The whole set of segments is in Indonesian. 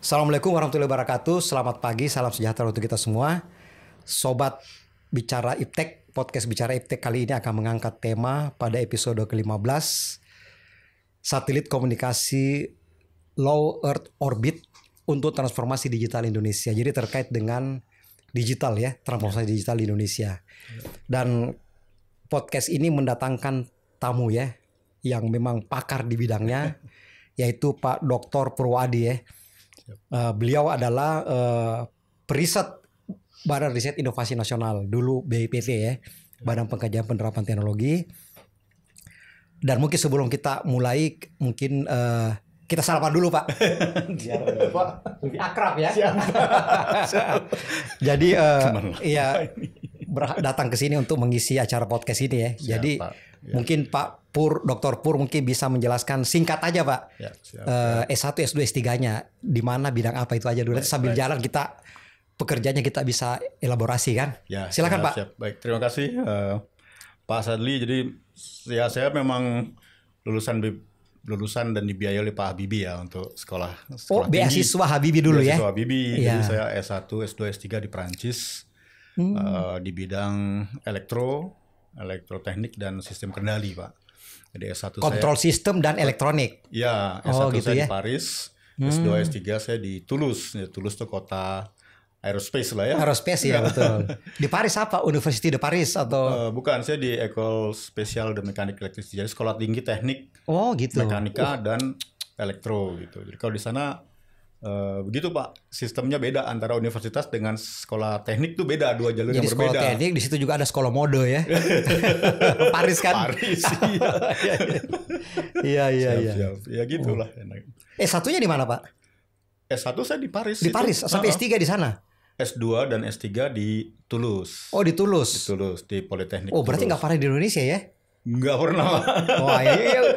Assalamualaikum warahmatullahi wabarakatuh. Selamat pagi, salam sejahtera untuk kita semua. Sobat Bicara Iptek, podcast Bicara Iptek kali ini akan mengangkat tema pada episode ke-15, satelit komunikasi low Earth orbit untuk transformasi digital Indonesia. Jadi terkait dengan digital ya, transformasi digital di Indonesia. Dan podcast ini mendatangkan tamu ya, yang memang pakar di bidangnya, yaitu Pak Dr. Purwadi ya. Beliau adalah periset Badan Riset Inovasi Nasional, dulu BIPT ya, Badan Pengkajian Penerapan Teknologi. Dan mungkin sebelum kita mulai, mungkin kita salaman dulu Pak. Pak, lebih akrab ya. Jadi ya datang ke sini untuk mengisi acara podcast ini ya. Jadi mungkin Pak Dr. Pur mungkin bisa menjelaskan singkat aja Pak. Ya, S1, S2, S3-nya di mana, bidang apa itu aja dulu. Sambil jalan kita pekerjaannya kita bisa elaborasi kan. Ya, silakan Pak. Siap. Baik, terima kasih Pak Sadli. Jadi ya saya memang lulusan dan dibiayai oleh Pak Habibie ya untuk sekolah beasiswa Habibie dulu ya. Beasiswa Habibie. Ya. Jadi saya S1, S2, S3 di Perancis di bidang elektroteknik dan sistem kendali Pak. Jadi S1 kontrol sistem dan elektronik. Ya, S1 gitu saya ya? di Paris, S2, S3 saya di Toulouse. Ya, Toulouse itu kota aerospace lah ya. Aerospace ya betul. Di Paris apa? University de Paris atau? Bukan, saya di École Spéciale de Mécanique Électrique. Jadi sekolah tinggi teknik gitu. mekanika dan elektro gitu. Jadi kalau di sana begitu Pak, sistemnya beda antara universitas dengan sekolah teknik tuh beda, dua jalur yang berbeda. Jadi sekolah teknik di situ juga ada sekolah mode ya. Paris kan? Paris. Iya. Siap. Ya gitulah. S1-nya di mana Pak? S1 saya di Paris. Di Paris, sampai S3 di sana? S2 dan S3 di Toulouse. Oh di Toulouse? Di Toulouse, di Politeknik. Oh berarti nggak pernah di Indonesia ya? Nggak pernah. Wah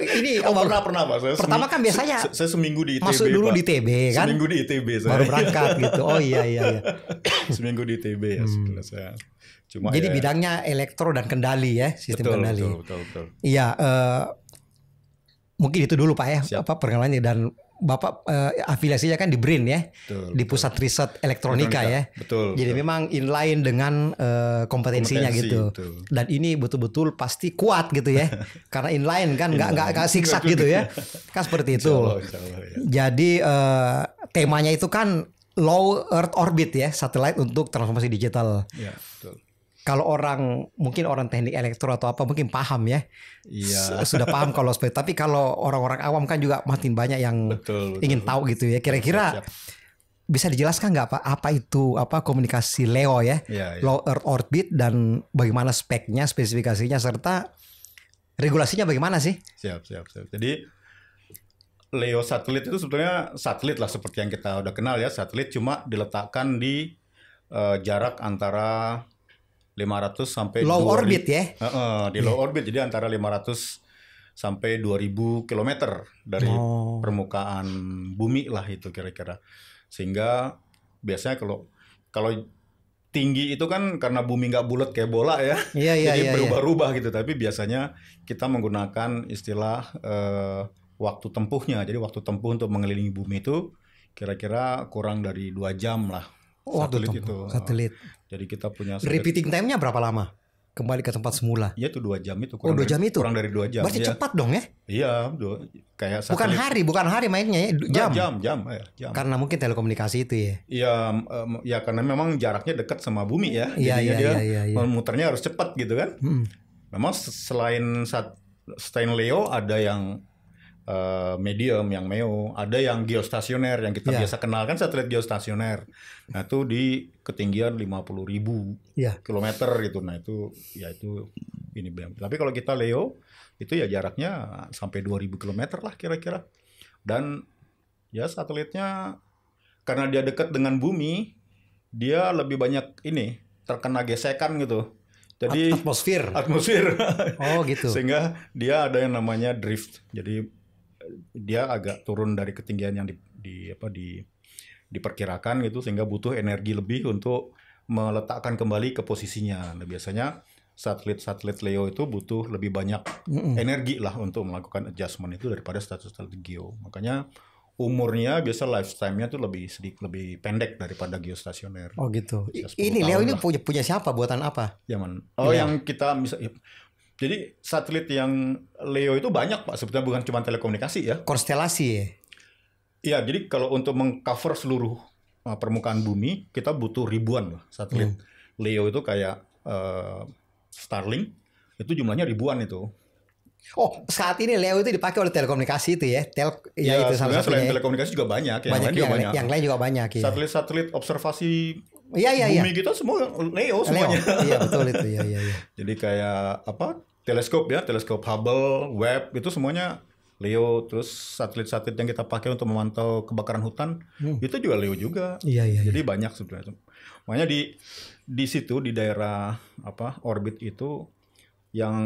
ini pernah Pak. Pertama kan biasanya saya seminggu di ITB. Masuk dulu Pak. di ITB kan? Seminggu di ITB saya. Baru berangkat gitu. Oh iya. Seminggu di ITB ya sebenarnya saya. Cuma jadi bidangnya elektro dan kendali ya, sistem kendali. Betul. Iya, mungkin itu dulu Pak ya, apa perkenalannya. Dan Bapak afiliasinya kan di BRIN ya, di Pusat Riset Elektronika ya. Betul. Jadi memang inline dengan kompetensinya gitu. Betul. Dan ini betul-betul pasti kuat gitu ya, karena inline kan nggak siksak gitu ya, kan seperti itu. Insya Allah, ya. Jadi temanya itu kan low Earth orbit ya, satelit untuk transformasi digital. Ya, betul. Kalau mungkin orang teknik elektro atau apa mungkin paham ya. Iya. Sudah paham kalau seperti. Tapi kalau orang-orang awam kan juga makin banyak yang ingin tahu gitu ya. Kira-kira bisa dijelaskan nggak Pak apa itu komunikasi LEO ya? Low Earth orbit, dan bagaimana speknya, spesifikasinya, serta regulasinya bagaimana sih? Siap. Jadi LEO satelit itu sebetulnya satelit lah seperti yang kita udah kenal ya. Satelit cuma diletakkan di jarak antara 500 sampai low 2000, orbit ya? Di low orbit, jadi antara 500 sampai 2000 km dari permukaan bumi lah itu kira-kira. Sehingga biasanya kalau tinggi itu kan karena bumi nggak bulat kayak bola ya, jadi berubah-ubah gitu. Tapi biasanya kita menggunakan istilah waktu tempuhnya. Jadi waktu tempuh untuk mengelilingi bumi itu kira-kira kurang dari 2 jam lah. Satelit. Jadi kita punya repeating time-nya berapa lama? Kembali ke tempat semula. Iya tuh 2 jam itu. 2 jam itu? Kurang dari 2 jam. Berarti cepat dong ya? Iya, kayak satelit. Bukan hari mainnya ya, jam. Karena mungkin telekomunikasi itu ya. Iya, karena memang jaraknya dekat sama bumi ya. Iya. Muternya harus cepat gitu kan. Memang selain LEO ada yang medium, yang MEO, ada yang geostasioner yang kita biasa kenal kan, satelit geostasioner. Nah itu di ketinggian 50.000 kilometer gitu. Nah itu ini. Tapi kalau kita LEO itu ya jaraknya sampai 2.000 kilometer lah kira-kira. Dan ya satelitnya karena dia dekat dengan bumi, dia lebih banyak terkena gesekan gitu. Jadi atmosfer. Oh gitu. Sehingga dia ada yang namanya drift. Jadi dia agak turun dari ketinggian yang diperkirakan gitu, sehingga butuh energi lebih untuk meletakkan kembali ke posisinya. Nah, biasanya satelit LEO itu butuh lebih banyak energi lah untuk melakukan adjustment itu daripada satelit GEO. Makanya umurnya biasa lifetime-nya tuh lebih pendek daripada geostasioner. Oh gitu. Bisa 10 Ini tahun Leo ini lah. punya siapa? Buatan apa? Zaman. Iya. Yang kita bisa. Jadi satelit yang Leo itu banyak Pak. Sebetulnya bukan cuma telekomunikasi ya. Konstelasi ya? Iya. Jadi kalau untuk mengcover seluruh permukaan bumi, kita butuh ribuan lah satelit. Leo itu kayak Starlink. Itu jumlahnya ribuan itu. Oh, saat ini Leo itu dipakai oleh telekomunikasi itu ya? Ya, itu salah sebenarnya selain satunya. telekomunikasi juga banyak. Yang Banyak lain juga banyak. Yang lain juga banyak ya. Satelit-satelit observasi Iya. bumi kita semua Leo semuanya. Iya betul itu. Iya. Jadi kayak apa? Teleskop ya, teleskop Hubble, Webb itu semuanya Leo. Terus satelit-satelit yang kita pakai untuk memantau kebakaran hutan itu juga Leo juga. Iya. Jadi banyak sebenarnya. Makanya di situ di daerah orbit itu yang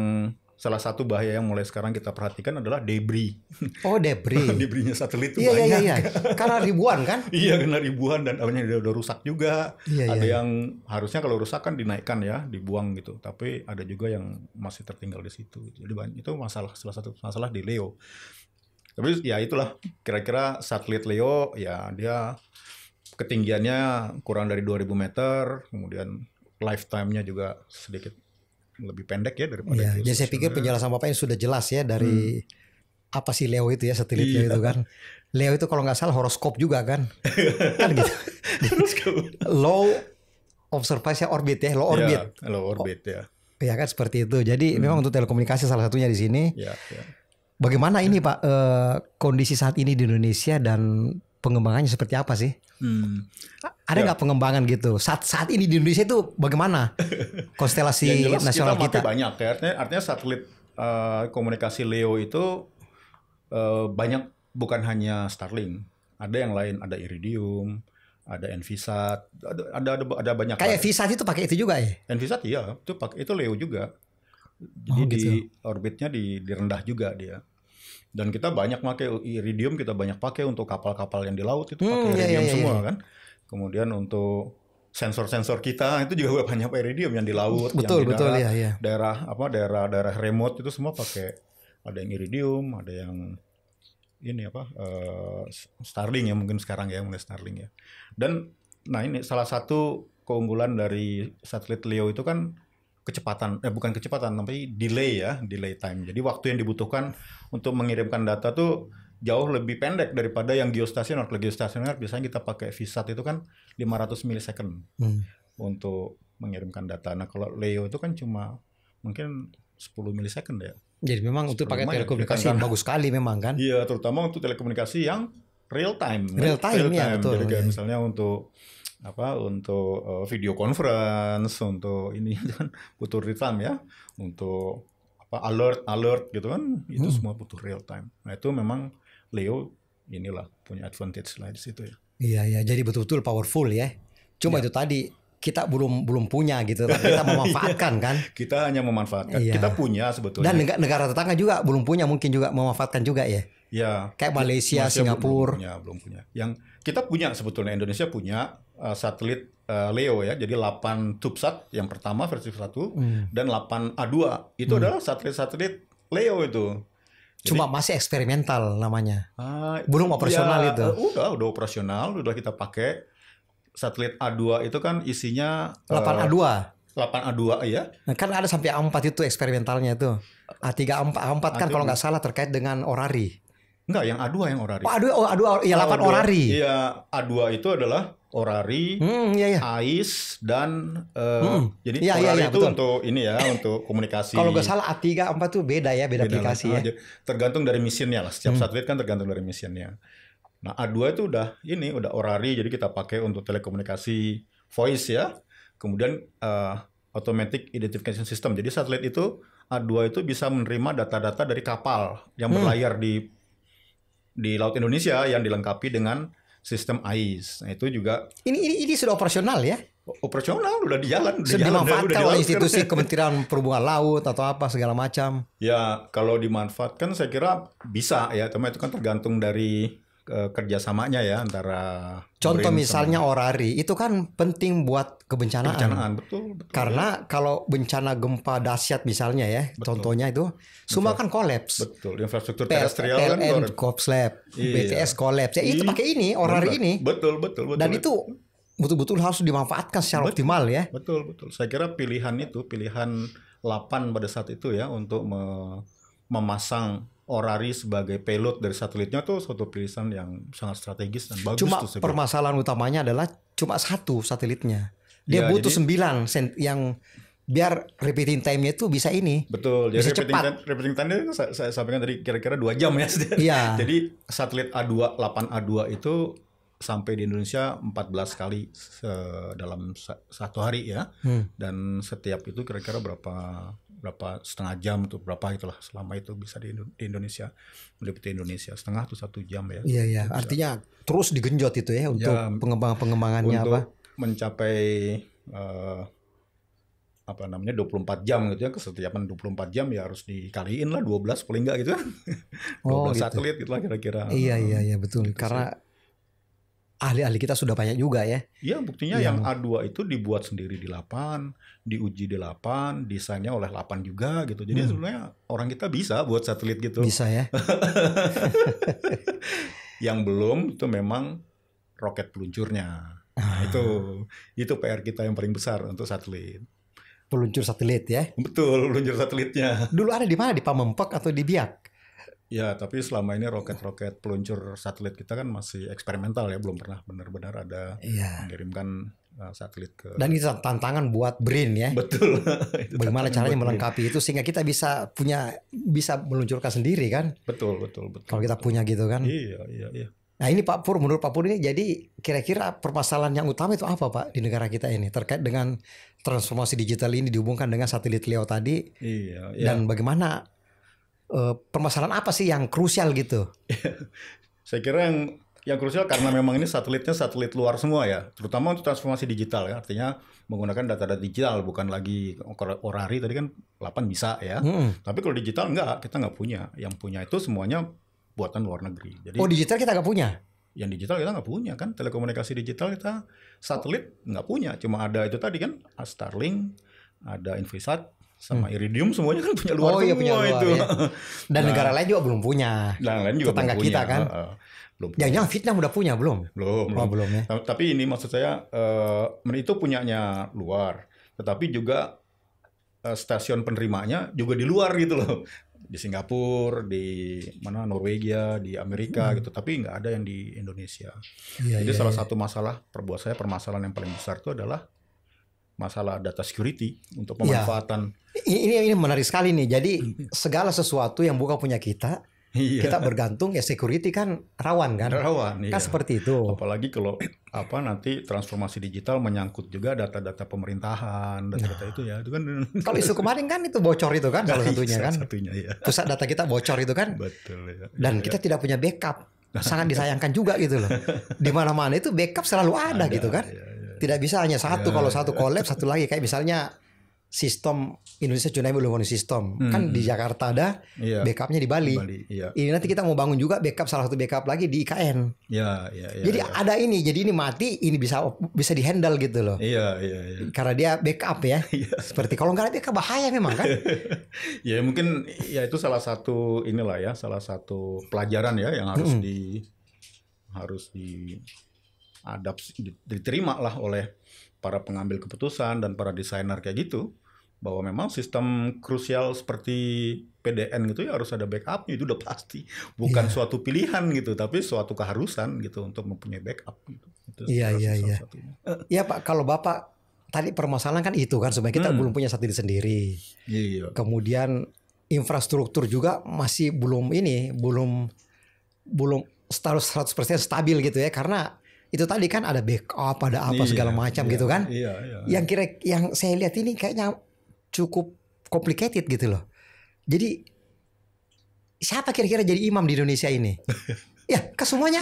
salah satu bahaya yang mulai sekarang kita perhatikan adalah debris. Oh, debris. Debrisnya satelit itu Iya. banyak. Karena ribuan kan? Iya, kena ribuan dan awalnya udah rusak juga. Iya, Ada iya. yang harusnya kalau rusak kan dinaikkan ya, dibuang gitu. Tapi ada juga yang masih tertinggal di situ. Jadi itu salah satu masalah di Leo. Tapi ya itulah kira-kira satelit Leo ya dia ketinggiannya kurang dari 2000 meter, kemudian lifetime-nya juga sedikit lebih pendek ya daripada Iya. Jadi saya pikir geostasioner. penjelasan Bapaknya sudah jelas ya dari apa sih Leo itu ya, satelitnya Iya. itu kan. Leo itu kalau nggak salah horoskop juga kan. Kan gitu. Terus kamu Low observation orbit ya, low orbit. ya, low orbit ya. Ya kan seperti itu. Jadi memang untuk telekomunikasi salah satunya di sini. Ya. Bagaimana ini Pak kondisi saat ini di Indonesia dan pengembangannya seperti apa sih? Ada nggak pengembangan gitu? Saat ini di Indonesia itu bagaimana konstelasi Yang jelas nasional kita kita? pakai banyak ya. Artinya satelit komunikasi Leo itu banyak, bukan hanya Starlink. Ada yang lain, ada Iridium, ada Envisat, ada banyak. Kayak Visat itu pakai itu juga ya? Envisat iya, itu Leo juga. Jadi Oh, gitu. di orbitnya di rendah juga dia. Dan kita banyak pakai Iridium, kita banyak pakai untuk kapal-kapal yang di laut itu pakai Iridium iya. semua kan. Kemudian untuk sensor-sensor kita itu juga banyak pakai Iridium yang di laut, Betul, yang di darat, iya. daerah remote itu semua pakai, ada yang Iridium, ada yang ini Starlink ya mungkin sekarang ya, mulai Starlink ya. Dan nah ini salah satu keunggulan dari satelit Leo itu kan bukan kecepatan tapi delay time. Jadi waktu yang dibutuhkan untuk mengirimkan data tuh jauh lebih pendek daripada yang geostasioner. Kalau geostasioner biasanya kita pakai VSAT itu kan 500 milisecond untuk mengirimkan data. Nah kalau Leo itu kan cuma mungkin 10 milisecond ya. Jadi memang untuk pakai Lumayan, telekomunikasi kan. bagus sekali memang kan? Iya, terutama untuk telekomunikasi yang real time. Real time, ya, betul. Jadi kayak Iya. misalnya untuk video conference, untuk ini kan butuh real time ya, untuk alert gitu kan, itu semua butuh real time. Nah itu memang Leo inilah punya advantage lah di situ ya. Iya, jadi betul-betul powerful ya. Cuma itu tadi kita belum punya gitu, tapi kita memanfaatkan kan. Kita hanya memanfaatkan. Iya. Kita punya sebetulnya. Dan negara tetangga juga belum punya, mungkin juga memanfaatkan juga ya. Ya. Kayak Malaysia, Singapura. Belum punya. Yang kita punya sebetulnya, Indonesia punya satelit Leo ya. Jadi 8 CubeSat yang pertama versi 1 dan 8A2 itu adalah satelit-satelit Leo itu. Cuma masih eksperimental namanya. Belum operasional itu. Udah operasional, udah kita pakai. Satelit A2 itu kan isinya 8A2. 8A2 ya. Nah, kan ada sampai A4 itu eksperimentalnya itu. A3, A4 kan kalau nggak salah terkait dengan orari. Enggak, yang A2 yang orari. Oh, A2 ya 8 orari. Iya, A2 itu adalah orari, Iya. AIS dan jadi Iya, orari iya, itu betul. untuk ini ya, untuk komunikasi. Kalau nggak salah A3, A4 tuh beda ya, beda aplikasi ya. Tergantung dari misinya lah. Setiap satelit kan tergantung dari misinya. Nah, A2 itu udah orari, jadi kita pakai untuk telekomunikasi voice ya. Kemudian automatic identification system. Jadi satelit itu A2 itu bisa menerima data-data dari kapal yang berlayar di Laut Indonesia yang dilengkapi dengan sistem AIS. Nah, itu juga Ini sudah operasional ya? operasional, udah di jalan. Sudah dimanfaatkan oleh institusi Kementerian Perhubungan Laut atau apa segala macam. Ya, kalau dimanfaatkan saya kira bisa ya, tapi itu kan tergantung dari kerjasamanya ya antara Contoh BRIN misalnya sama orari itu kan penting buat kebencanaan. kebencanaan. Betul, betul. Karena kalau bencana gempa dahsyat misalnya ya, Betul. contohnya itu semua kan kolaps. Betul, infrastruktur terestrial kan PLN collapse, BTS collapse. Ya itu pakai ini orari ini. Betul, betul, betul. Dan itu betul-betul harus dimanfaatkan secara optimal ya. Betul, betul. Saya kira pilihan 8 pada saat itu ya untuk memasang orari sebagai payload dari satelitnya tuh suatu pilihan yang sangat strategis dan bagus Cuma tuh sebenarnya. permasalahan utamanya adalah cuma satu satelitnya. Dia Ya, butuh jadi- 9 yang biar repeating time-nya itu bisa ini. Betul, jadi Bisa cepat. repeating time saya sampaikan tadi kira-kira 2 jam ya. Iya. Jadi satelit A2, 8A2 itu sampai di Indonesia 14 kali dalam satu hari ya. Dan setiap itu kira-kira berapa setengah jam tuh, berapa itulah selama itu bisa di Indonesia, meliputi Indonesia setengah tuh 1 jam ya. Iya, iya. Artinya terus digenjot itu ya untuk Ya, pengembangannya untuk apa? mencapai 24 jam gitu ya, kesetiaan 24 jam ya harus dikaliin lah 12 paling enggak gitu kan. 12 Oh, gitu. satelit gitu lah kira-kira. Iya betul. Gitu Karena ahli-ahli kita sudah banyak juga ya. Iya, buktinya yang A2 itu dibuat sendiri di 8, diuji di 8, desainnya oleh 8 juga gitu. Jadi sebenarnya orang kita bisa buat satelit gitu. Bisa ya. Yang belum itu memang roket peluncurnya. Nah, itu PR kita yang paling besar untuk satelit. Peluncur satelit ya. Betul, peluncur satelitnya. Dulu ada di mana? Di Pamempek atau di Biak? Ya, tapi selama ini roket-roket peluncur satelit kita kan masih eksperimental ya, belum pernah benar-benar ada Iya. mengirimkan satelit ke. Dan itu tantangan buat BRIN ya. Betul. Itu Bagaimana tantangan caranya buat melengkapi itu sehingga kita bisa meluncurkan sendiri kan? Betul. Kalau kita punya gitu kan. Iya. Nah ini Pak Pur, menurut Pak Pur ini jadi kira-kira permasalahan yang utama itu apa Pak di negara kita ini terkait dengan transformasi digital ini dihubungkan dengan satelit LEO tadi Iya. dan bagaimana permasalahan apa sih yang krusial gitu? Saya kira yang krusial karena memang ini satelitnya satelit luar semua ya, terutama untuk transformasi digital ya, artinya menggunakan data-data digital, bukan lagi orari tadi kan 8 bisa ya. Tapi kalau digital enggak, kita nggak punya. Yang punya itu semuanya buatan luar negeri. Jadi Digital kita nggak punya? yang digital kita nggak punya kan, telekomunikasi digital kita satelit nggak punya, cuma ada itu tadi kan Starlink, ada Invisat sama Iridium, semuanya kan punya luar semua Iya punya luar, itu. ya. Dan negara lain juga belum punya. Dan lain juga Tetangga belum kita punya. kan. Belum. Jangan-jangan Vietnam udah punya belum? Belum. Oh belum ya. Tapi ini maksud saya itu punyanya luar, tetapi juga stasiun penerimanya juga di luar gitu loh. Di Singapura, di mana Norwegia, di Amerika gitu, tapi nggak ada yang di Indonesia. Iya, Jadi iya, salah iya. satu masalah buat saya permasalahan yang paling besar itu adalah masalah data security untuk Iya. pemanfaatan. Ini menarik sekali nih. Jadi segala sesuatu yang bukan punya kita Iya. bergantung ya security kan rawan kan? Rawan, Kan iya. seperti itu. Apalagi kalau nanti transformasi digital menyangkut juga data-data pemerintahan, data-data itu ya, itu kan. Kalau isu kemarin kan itu bocor itu kan salah satunya kan. Satunya ya. Pusat data kita bocor itu kan. Betul ya. Dan kita tidak punya backup. Sangat disayangkan juga gitu loh. Di mana-mana itu backup selalu ada gitu kan. Tidak bisa hanya satu, kalau satu collapse satu lagi kayak misalnya sistem Indonesia Tsunami Early Warning System kan di Jakarta ada, Iya. backupnya di Bali. Iya. Ini nanti kita mau bangun juga backup, salah satu backup lagi di IKN. Iya. Jadi ada ini, jadi ini mati, ini bisa dihandle gitu loh. Iya. Karena dia backup ya. Seperti kalau nggak ada backup bahaya memang kan. Ya mungkin ya itu salah satu inilah ya, salah satu pelajaran ya yang harus diterima lah oleh para pengambil keputusan dan para desainer kayak gitu, bahwa memang sistem krusial seperti PDN gitu ya harus ada backupnya, itu udah pasti, bukan suatu pilihan gitu, tapi suatu keharusan gitu untuk mempunyai backup gitu. Itu Iya. salah satunya. Ya Pak, kalau Bapak tadi permasalahan kan itu kan sebenarnya kita belum punya satelit sendiri. Iya. Kemudian infrastruktur juga masih belum 100% stabil gitu ya, karena itu tadi kan ada backup, ada apa segala macam gitu kan. Iya. Yang saya lihat ini kayaknya cukup complicated gitu loh. Jadi siapa kira-kira jadi imam di Indonesia ini? Ya, semuanya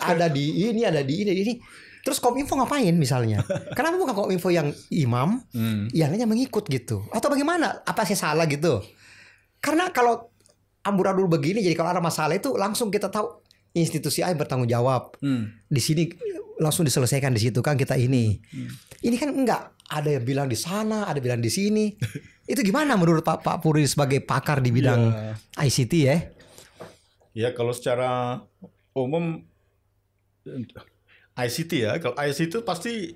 ada di ini. Terus Kominfo ngapain misalnya? Kenapa bukan Kominfo yang imam, yang lainnya mengikut gitu? Atau bagaimana? Apa saya salah gitu? Karena kalau amburadul begini, jadi kalau ada masalah itu langsung kita tahu institusi A yang bertanggung jawab. Di sini langsung diselesaikan di situ kan kita ini. Ini kan enggak, ada yang bilang di sana, ada bilang di sini. Itu gimana menurut Pak Puri sebagai pakar di bidang ICT ya? Ya kalau secara umum ICT ya, kalau ICT itu pasti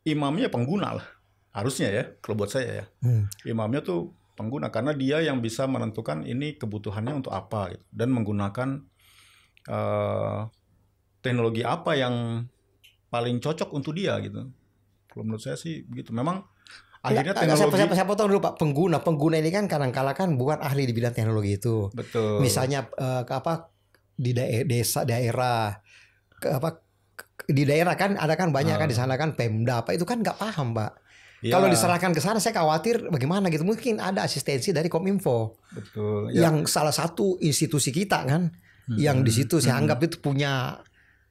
imamnya pengguna lah. Harusnya ya, kalau buat saya ya. Imamnya tuh pengguna karena dia yang bisa menentukan ini kebutuhannya untuk apa gitu. Dan menggunakan teknologi apa yang paling cocok untuk dia gitu. Kalau menurut saya sih begitu. Memang akhirnya teknologi. Saya potong dulu Pak. Pengguna ini kan kadang-kala kan bukan ahli di bidang teknologi itu. Betul. Misalnya di desa daerah di daerah kan ada kan banyak kan di sana kan Pemda apa itu kan nggak paham Pak. Ya. Kalau diserahkan ke sana saya khawatir bagaimana gitu. Mungkin ada asistensi dari Kominfo. Betul. Ya. Yang salah satu institusi kita kan yang di situ saya anggap itu punya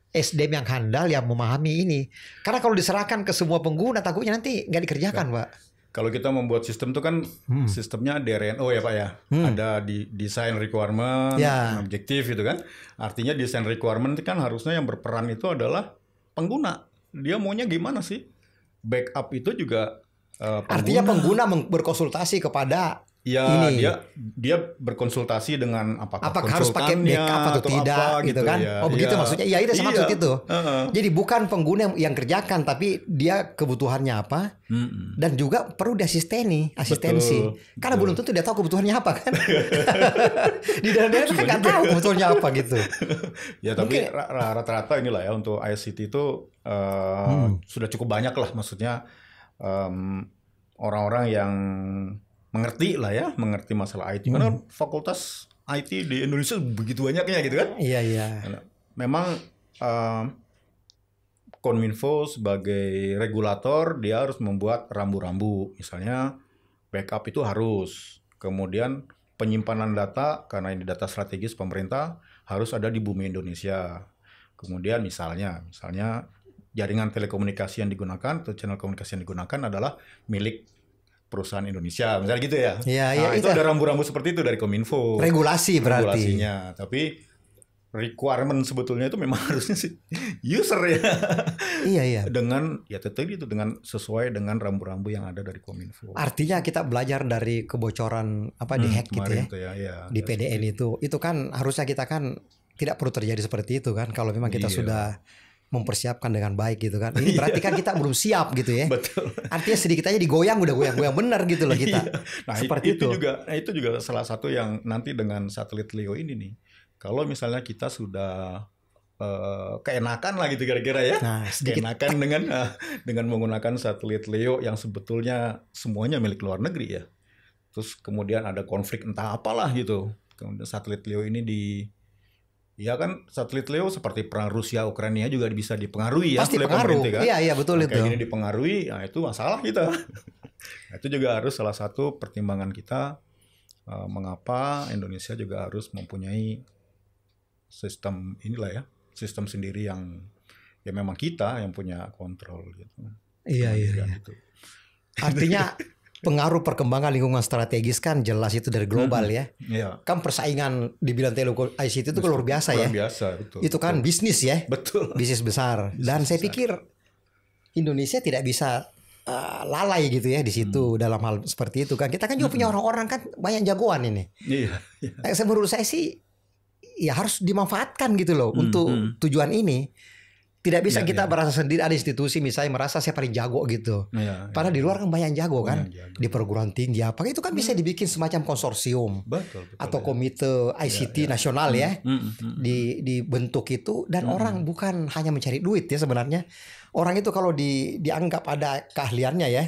SDM yang handal yang memahami ini. Karena kalau diserahkan ke semua pengguna takutnya nanti nggak dikerjakan Pak. Kalau kita membuat sistem itu kan sistemnya DRNO ya Pak ya. Ada di design requirement, objektif gitu kan. Artinya design requirement itu kan harusnya yang berperan itu adalah pengguna. Dia maunya gimana sih? Backup itu juga pengguna. Artinya pengguna berkonsultasi kepada ini. Dia berkonsultasi dengan apakah harus pakai backup atau tidak apa, gitu kan. Ya. Begitu maksudnya. Iya itu saya maksud itu. Jadi bukan pengguna yang kerjakan tapi dia kebutuhannya apa dan juga perlu asistensi. Karena belum tentu dia tahu kebutuhannya apa kan. Di daerah-daerah kan nggak tahu kebutuhannya apa gitu. Ya tapi rata-rata inilah ya untuk ICT itu sudah cukup banyak lah maksudnya orang-orang yang mengerti masalah IT. Karena fakultas IT di Indonesia begitu banyaknya gitu kan. Iya. Memang Kominfo sebagai regulator dia harus membuat rambu-rambu. Misalnya backup itu harus. Kemudian penyimpanan data karena ini data strategis pemerintah harus ada di bumi Indonesia. Kemudian misalnya jaringan telekomunikasi yang digunakan atau channel komunikasi yang digunakan adalah milik perusahaan Indonesia, misalnya gitu ya. Iya, itu ada rambu-rambu seperti itu dari Kominfo. Regulasi berarti. Regulasinya, tapi requirement sebetulnya itu memang harusnya sih user ya. Iya. Dengan dengan sesuai dengan rambu-rambu yang ada dari Kominfo. Artinya kita belajar dari kebocoran di hack gitu ya. Di PDN itu kan harusnya kita kan tidak perlu terjadi seperti itu kan kalau memang kita sudah mempersiapkan dengan baik gitu kan. Ini berarti kan kita belum siap gitu ya. Betul. Artinya sedikit aja digoyang udah goyang benar gitu loh kita. Nah, seperti itu juga salah satu yang nanti dengan satelit LEO ini nih. Kalau misalnya kita sudah keenakan lah gitu kira-kira ya. Keenakan dengan menggunakan satelit LEO yang sebetulnya semuanya milik luar negeri ya. Terus kemudian ada konflik entah apalah gitu. Kemudian satelit LEO ini satelit LEO seperti perang Rusia Ukraina juga bisa dipengaruhi ya. Pasti pengaruh. Kan? Iya betul itu. Kayak gini dipengaruhi, itu masalah kita. Itu juga harus salah satu pertimbangan kita mengapa Indonesia juga harus mempunyai sistem sistem sendiri yang memang kita yang punya kontrol gitu. Iya. Gitu. Artinya pengaruh perkembangan lingkungan strategis kan jelas itu dari global ya. Iya. Kan persaingan di bidang telkom ICT itu luar biasa ya. Luar biasa, betul. Itu kan bisnis ya. Betul. Bisnis besar. Dan saya pikir Indonesia tidak bisa lalai gitu ya di situ dalam hal seperti itu kan. Kita kan juga punya orang-orang kan banyak jagoan ini. Iya. Menurut saya sih ya harus dimanfaatkan gitu loh untuk tujuan ini. Tidak bisa kita merasa sendiri ada institusi misalnya merasa saya paling jago gitu. Padahal di luar kan banyak jago kan. Di perguruan tinggi apa itu kan bisa dibikin semacam konsorsium. Betul, atau komite ICT nasional ya. Dibentuk itu dan orang bukan hanya mencari duit ya sebenarnya. Orang itu kalau dianggap ada keahliannya ya.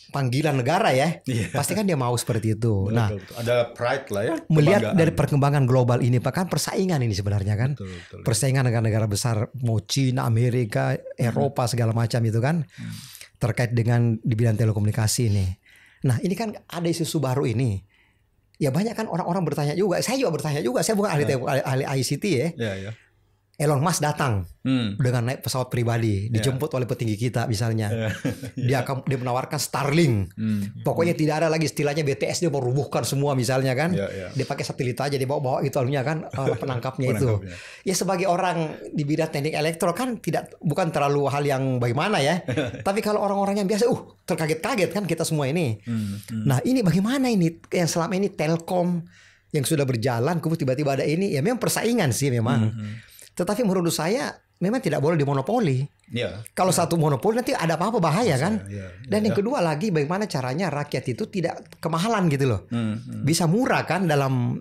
Panggilan negara ya, pasti kan dia mau seperti itu. Betul. Ada pride lah ya. Melihat dari perkembangan global ini, Pak, kan persaingan ini sebenarnya kan, betul. Persaingan negara-negara besar, mau Cina, Amerika, Eropa segala macam itu kan, terkait dengan di bidang telekomunikasi ini. Nah ini kan ada isu baru ini. Ya banyak kan orang-orang bertanya juga, saya juga bertanya juga, saya bukan ahli ICT ya. Elon Musk datang dengan naik pesawat pribadi, dijemput oleh petinggi kita misalnya. Dia menawarkan Starlink. Pokoknya tidak ada lagi istilahnya BTS, dia mau rubuhkan semua misalnya kan. Dia pakai satelit aja, dia bawa itu alunya kan, penangkapnya itu. Ya sebagai orang di bidang teknik elektro kan bukan terlalu hal yang bagaimana ya. Tapi kalau orang-orang yang biasa, terkaget-kaget kan kita semua ini. Nah ini bagaimana ini yang selama ini Telkom yang sudah berjalan, kemudian tiba-tiba ada ini, ya memang persaingan sih memang. Tetapi menurut saya memang tidak boleh dimonopoli. Kalau satu monopoli nanti ada apa-apa bahaya kan. Dan yang kedua lagi bagaimana caranya rakyat itu tidak kemahalan gitu loh. Bisa murah kan dalam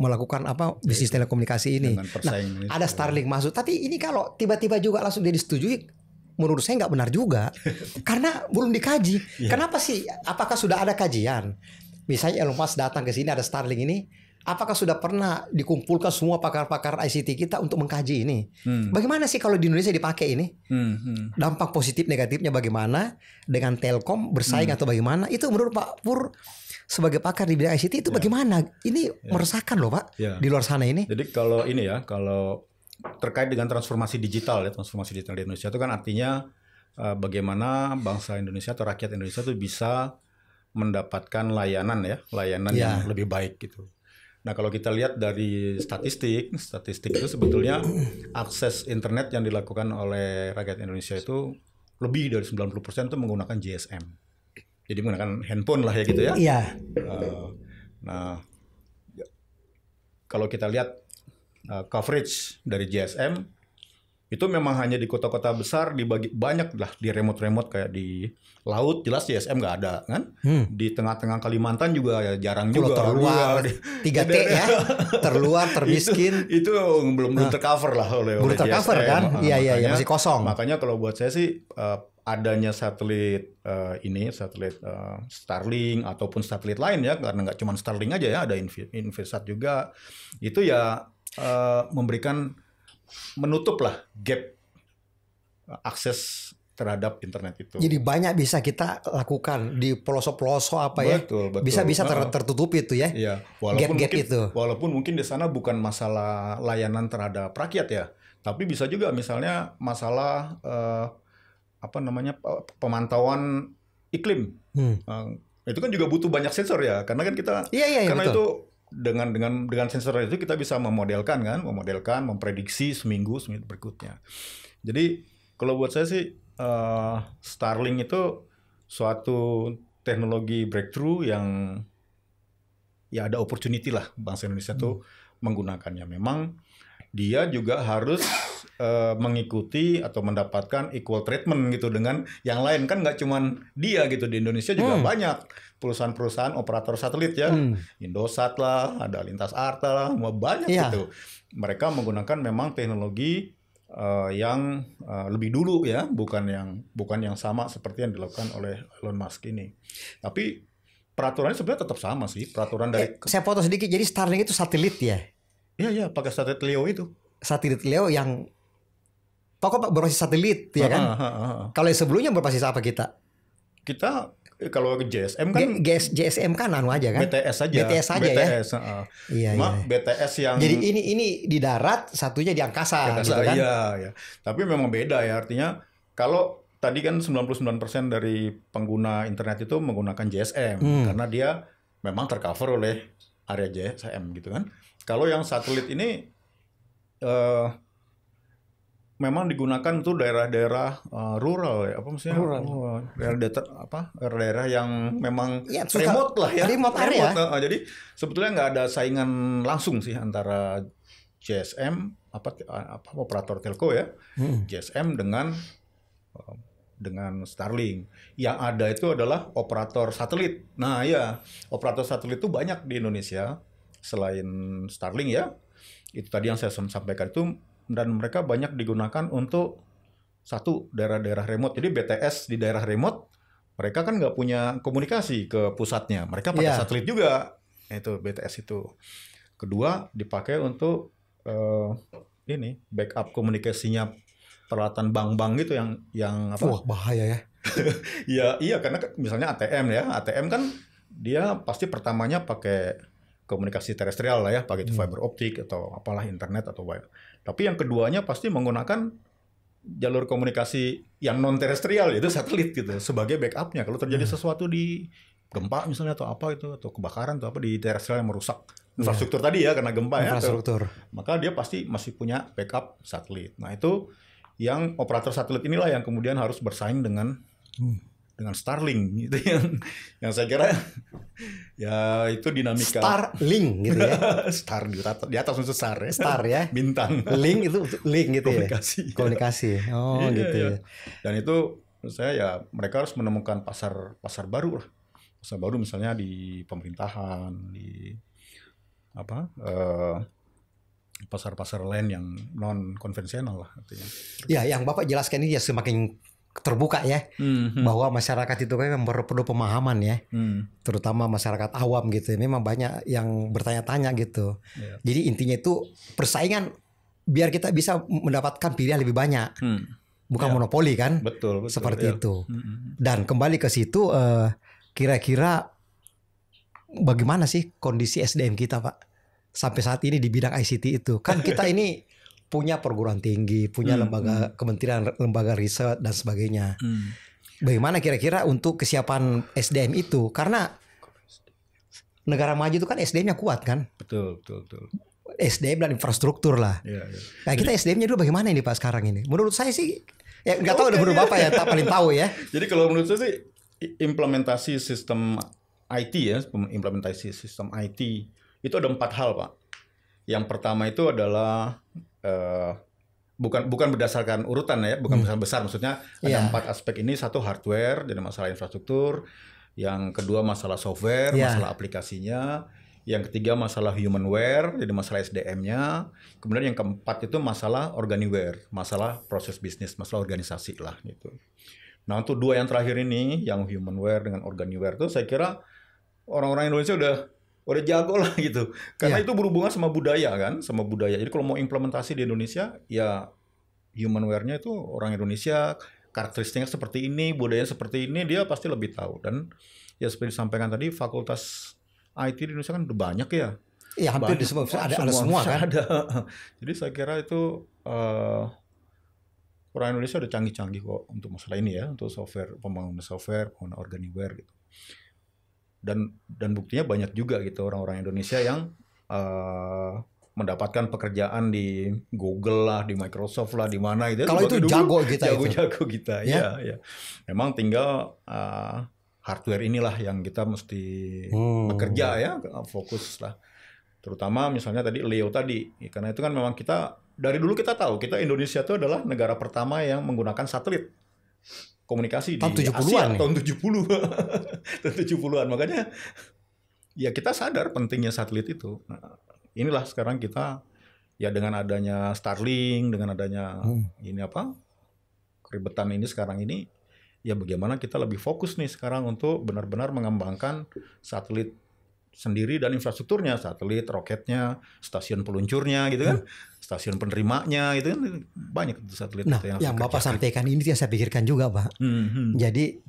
melakukan bisnis telekomunikasi ini. Nah, ada Starlink masuk. Tapi ini kalau tiba-tiba juga langsung dia disetujui, menurut saya nggak benar juga. Karena belum dikaji. Kenapa sih? Apakah sudah ada kajian? Misalnya Elon Musk datang ke sini ada Starlink ini. Apakah sudah pernah dikumpulkan semua pakar-pakar ICT kita untuk mengkaji ini? Bagaimana sih kalau di Indonesia dipakai ini? Dampak positif negatifnya bagaimana? Dengan Telkom bersaing atau bagaimana? Itu menurut Pak Pur sebagai pakar di bidang ICT itu bagaimana? Ini meresahkan loh Pak di luar sana ini. Jadi kalau ini ya, kalau terkait dengan transformasi digital di Indonesia itu kan artinya bagaimana bangsa Indonesia atau rakyat Indonesia itu bisa mendapatkan layanan yang lebih baik gitu. Nah kalau kita lihat dari statistik itu sebetulnya akses internet yang dilakukan oleh rakyat Indonesia itu lebih dari 90% itu menggunakan GSM. Jadi menggunakan handphone lah ya gitu ya. Nah kalau kita lihat coverage dari GSM itu memang hanya di kota-kota besar, dibagi banyak lah di remote kayak di laut jelas GSM nggak ada kan. Di tengah-tengah Kalimantan juga ya jarang juga. Terluar 3T ya, terluar, termiskin. Itu belum tercover lah oleh tercover GSM. Kan? Iya masih kosong. Makanya kalau buat saya sih adanya satelit Starlink ataupun satelit lain ya, karena nggak cuma Starlink aja ya, ada Invisat juga. Itu ya menutup lah gap akses terhadap internet itu. Jadi banyak bisa kita lakukan di pelosok-pelosok betul. Bisa tertutup itu ya. Iya. Walaupun mungkin di sana bukan masalah layanan terhadap rakyat ya, tapi bisa juga misalnya masalah pemantauan iklim. Itu kan juga butuh banyak sensor ya, karena kan kita karena betul. Itu dengan sensor itu kita bisa memodelkan, memprediksi seminggu berikutnya. Jadi kalau buat saya sih Starlink itu suatu teknologi breakthrough yang ya ada opportunity lah bangsa Indonesia tuh menggunakannya. Memang dia juga harus mengikuti atau mendapatkan equal treatment gitu dengan yang lain, kan nggak cuman dia gitu, di Indonesia juga banyak perusahaan-perusahaan operator satelit ya, Indosat lah, ada Lintas Arta lah, banyak gitu. Mereka menggunakan memang teknologi yang lebih dulu ya, bukan yang sama seperti yang dilakukan oleh Elon Musk ini. Tapi peraturannya sebenarnya tetap sama sih, peraturan dari. Saya foto sedikit, jadi Starlink itu satelit ya? Iya, pakai satelit LEO itu. Satelit LEO yang pokoknya berbasis satelit ya kan? Kalau yang sebelumnya berbasis apa kita? Kita kalau GSM kan GSM kan aja kan? BTS aja ya. Iya. BTS yang jadi ini di darat, satunya di angkasa gitu kan? Iya. Tapi memang beda ya, artinya kalau tadi kan 99% dari pengguna internet itu menggunakan GSM karena dia memang tercover oleh area GSM gitu kan. Kalau yang satelit ini memang digunakan tuh daerah-daerah rural ya, daerah yang memang remote lah ya, remote area. Jadi sebetulnya nggak ada saingan langsung sih antara GSM operator telco ya, GSM dengan Starlink. Yang ada itu adalah operator satelit. Nah ya, operator satelit itu banyak di Indonesia selain Starlink ya. Itu tadi yang saya sampaikan itu. Dan mereka banyak digunakan untuk satu daerah-daerah remote. Jadi BTS di daerah remote, mereka kan nggak punya komunikasi ke pusatnya. Mereka pakai satelit juga. Itu BTS itu. Kedua, dipakai untuk backup komunikasinya peralatan bank-bank gitu yang apa? Wah, bahaya ya. Iya, karena misalnya ATM ya. ATM kan dia pasti pertamanya pakai komunikasi terestrial lah ya, pakai fiber optik atau apalah internet atau wire. Tapi yang keduanya pasti menggunakan jalur komunikasi yang non terestrial, yaitu satelit gitu sebagai backupnya. Kalau terjadi sesuatu di gempa misalnya atau apa itu, atau kebakaran atau apa di terestrial yang merusak infrastruktur tadi ya karena gempa infrastruktur. Maka dia pasti masih punya backup satelit. Nah itu yang operator satelit inilah yang kemudian harus bersaing dengan Starlink gitu yang saya kira ya itu dinamika Starlink gitu ya. Star di atas unsur star ya. Star ya. Bintang. Link itu link gitu Komunikasi. Ya. Oh Iya, gitu. Iya. Dan itu menurut saya ya mereka harus menemukan pasar baru lah. Pasar baru misalnya di pemerintahan, di pasar-pasar lain yang non konvensional lah artinya. Ya, yang Bapak jelaskan ini ya semakin terbuka ya, bahwa masyarakat itu kan perlu pemahaman ya, terutama masyarakat awam gitu. Memang banyak yang bertanya-tanya gitu. Yeah. Jadi intinya itu persaingan biar kita bisa mendapatkan pilihan lebih banyak, bukan monopoli kan? Betul seperti ya. itu. Dan kembali ke situ, kira-kira bagaimana sih kondisi SDM kita, Pak, sampai saat ini di bidang ICT itu? Kan kita ini punya perguruan tinggi, punya lembaga kementerian, lembaga riset dan sebagainya. Bagaimana kira-kira untuk kesiapan SDM itu? Karena negara maju itu kan SDM-nya kuat kan? Betul. SDM dan infrastruktur lah. Ya. Nah kita SDM-nya dulu bagaimana ini Pak sekarang ini? Menurut saya sih, ya nggak tahu menurut Bapak ya, tak paling tahu ya. Jadi kalau menurut saya sih implementasi sistem IT ya, implementasi sistem IT itu ada 4 hal Pak. Yang pertama itu adalah bukan berdasarkan urutan ya, bukan berdasarkan besar, maksudnya ada 4 aspek ini. Satu hardware, jadi masalah infrastruktur. Yang kedua masalah software, masalah aplikasinya. Yang ketiga masalah humanware, jadi masalah SDM-nya. Kemudian yang keempat itu masalah organiware, masalah proses bisnis, masalah organisasi lah gitu. Nah untuk 2 yang terakhir ini, yang humanware dengan organiware itu saya kira orang-orang Indonesia udah jago lah gitu. Karena itu berhubungan sama budaya kan, sama budaya. Jadi kalau mau implementasi di Indonesia, ya humanware-nya itu orang Indonesia, karakteristiknya seperti ini, budayanya seperti ini, dia pasti lebih tahu. Dan ya seperti disampaikan tadi, fakultas IT di Indonesia kan udah banyak ya. Iya, hampir di semua ada semua kan. Ada. Jadi saya kira itu orang Indonesia udah canggih-canggih kok untuk masalah ini ya, untuk software, pembangunan software, pembangunan organiware gitu. Dan buktinya banyak juga gitu orang-orang Indonesia yang mendapatkan pekerjaan di Google lah, di Microsoft lah, di mana gitu. Kalau itu jago kita. Ya. Memang tinggal hardware inilah yang kita mesti bekerja ya, fokus lah. Terutama misalnya tadi Leo tadi, karena itu kan memang kita dari dulu kita tahu kita Indonesia itu adalah negara pertama yang menggunakan satelit komunikasi tahun di 70-an Asia, nih. tahun 70. Tahun 70-an. Makanya ya kita sadar pentingnya satelit itu. Nah, inilah sekarang kita ya dengan adanya Starlink, dengan adanya ini keribetan ini sekarang ini, ya bagaimana kita lebih fokus nih sekarang untuk benar-benar mengembangkan satelit sendiri dan infrastrukturnya, satelit, roketnya, stasiun peluncurnya gitu kan, stasiun penerimanya gitu kan, banyak itu satelit. Nah, itu yang Bapak sampaikan ini yang saya pikirkan juga Pak. Jadi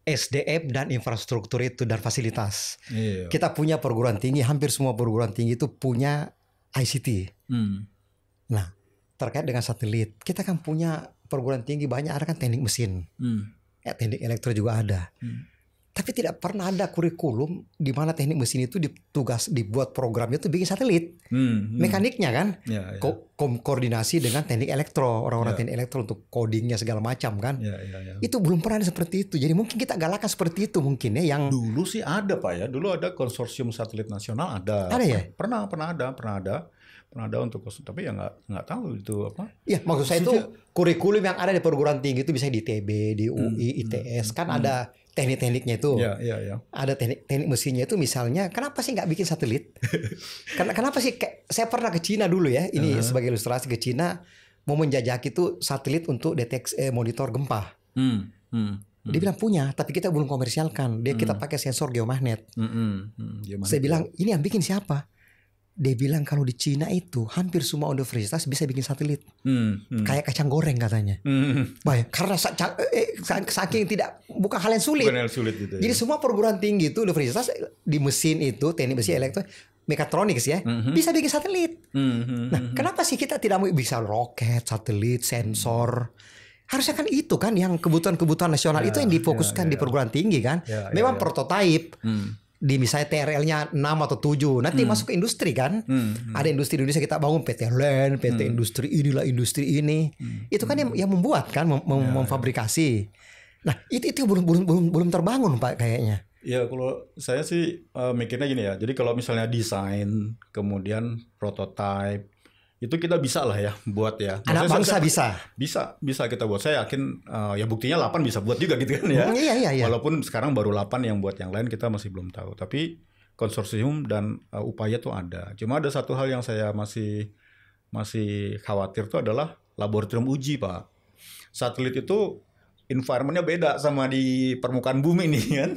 SDM dan infrastruktur itu dan fasilitas. Iya. Kita punya perguruan tinggi, hampir semua perguruan tinggi itu punya ICT. Nah, terkait dengan satelit, kita kan punya perguruan tinggi banyak, ada kan teknik mesin, ya, teknik elektro juga ada. Tapi tidak pernah ada kurikulum di mana teknik mesin itu dibuat programnya itu bikin satelit. Mekaniknya kan, koordinasi dengan teknik elektro, orang-orang teknik elektro untuk codingnya segala macam kan. Itu belum pernah ada seperti itu. Jadi mungkin kita galakan seperti itu mungkin ya. Yang dulu sih ada Pak ya, dulu ada konsorsium satelit nasional ada. Ada ya? Pernah ada untuk, tapi ya nggak tahu itu apa. Iya, maksud saya itu kurikulum yang ada di perguruan tinggi itu bisa di ITB, di UI, ITS kan ada teknik-tekniknya itu. Iya. Ada teknik mesinnya itu misalnya, kenapa sih nggak bikin satelit? Kenapa sih? Saya pernah ke Cina dulu ya, ini sebagai ilustrasi ke Cina, mau menjajaki itu satelit untuk deteksi monitor gempa. Dia bilang punya, tapi kita belum komersialkan. Kita pakai sensor geomagnet. Saya bilang, ini yang bikin siapa? Dia bilang kalau di Cina itu hampir semua universitas bisa bikin satelit. Kayak kacang goreng katanya. Baik, karena saking bukan hal yang sulit. Bukan hal sulit gitu. Jadi semua perguruan tinggi itu universitas di mesin itu, teknik mesin elektro mekatronik ya, bisa bikin satelit. Nah, kenapa sih kita tidak mau bisa roket, satelit, sensor? Harusnya kan itu kan yang kebutuhan nasional itu yang difokuskan di perguruan tinggi kan. Memang prototipe. Di misalnya TRL-nya 6 atau 7 nanti masuk ke industri kan. Ada industri di Indonesia kita bangun PT LAN, PT industri inilah industri ini. Itu kan yang membuat kan memfabrikasi. Nah, itu belum terbangun Pak kayaknya. Ya kalau saya sih mikirnya gini ya. Jadi kalau misalnya desain kemudian prototype itu kita bisa lah ya buat ya. Anak bangsa bisa. Bisa kita buat. Saya yakin ya buktinya 8 bisa buat juga gitu kan ya. Iya. Walaupun sekarang baru 8 yang buat, yang lain kita masih belum tahu. Tapi konsorsium dan upaya tuh ada. Cuma ada satu hal yang saya masih khawatir tuh adalah laboratorium uji, Pak. Satelit itu environment-nya beda sama di permukaan bumi nih kan.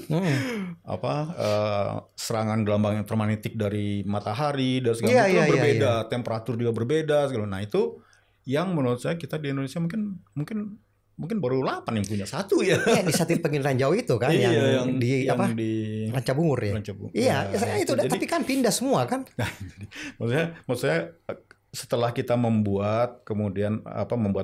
Serangan gelombang elektromagnetik dari matahari dan segala macam berbeda, temperatur juga berbeda segala. Nah, itu yang menurut saya kita di Indonesia mungkin baru 8 yang punya satu ya. Iya, di satelit pengiriman jauh itu kan yang di Ranca Bungur ya. Iya, itu jadi, tapi kan pindah semua kan. Maksud saya setelah kita membuat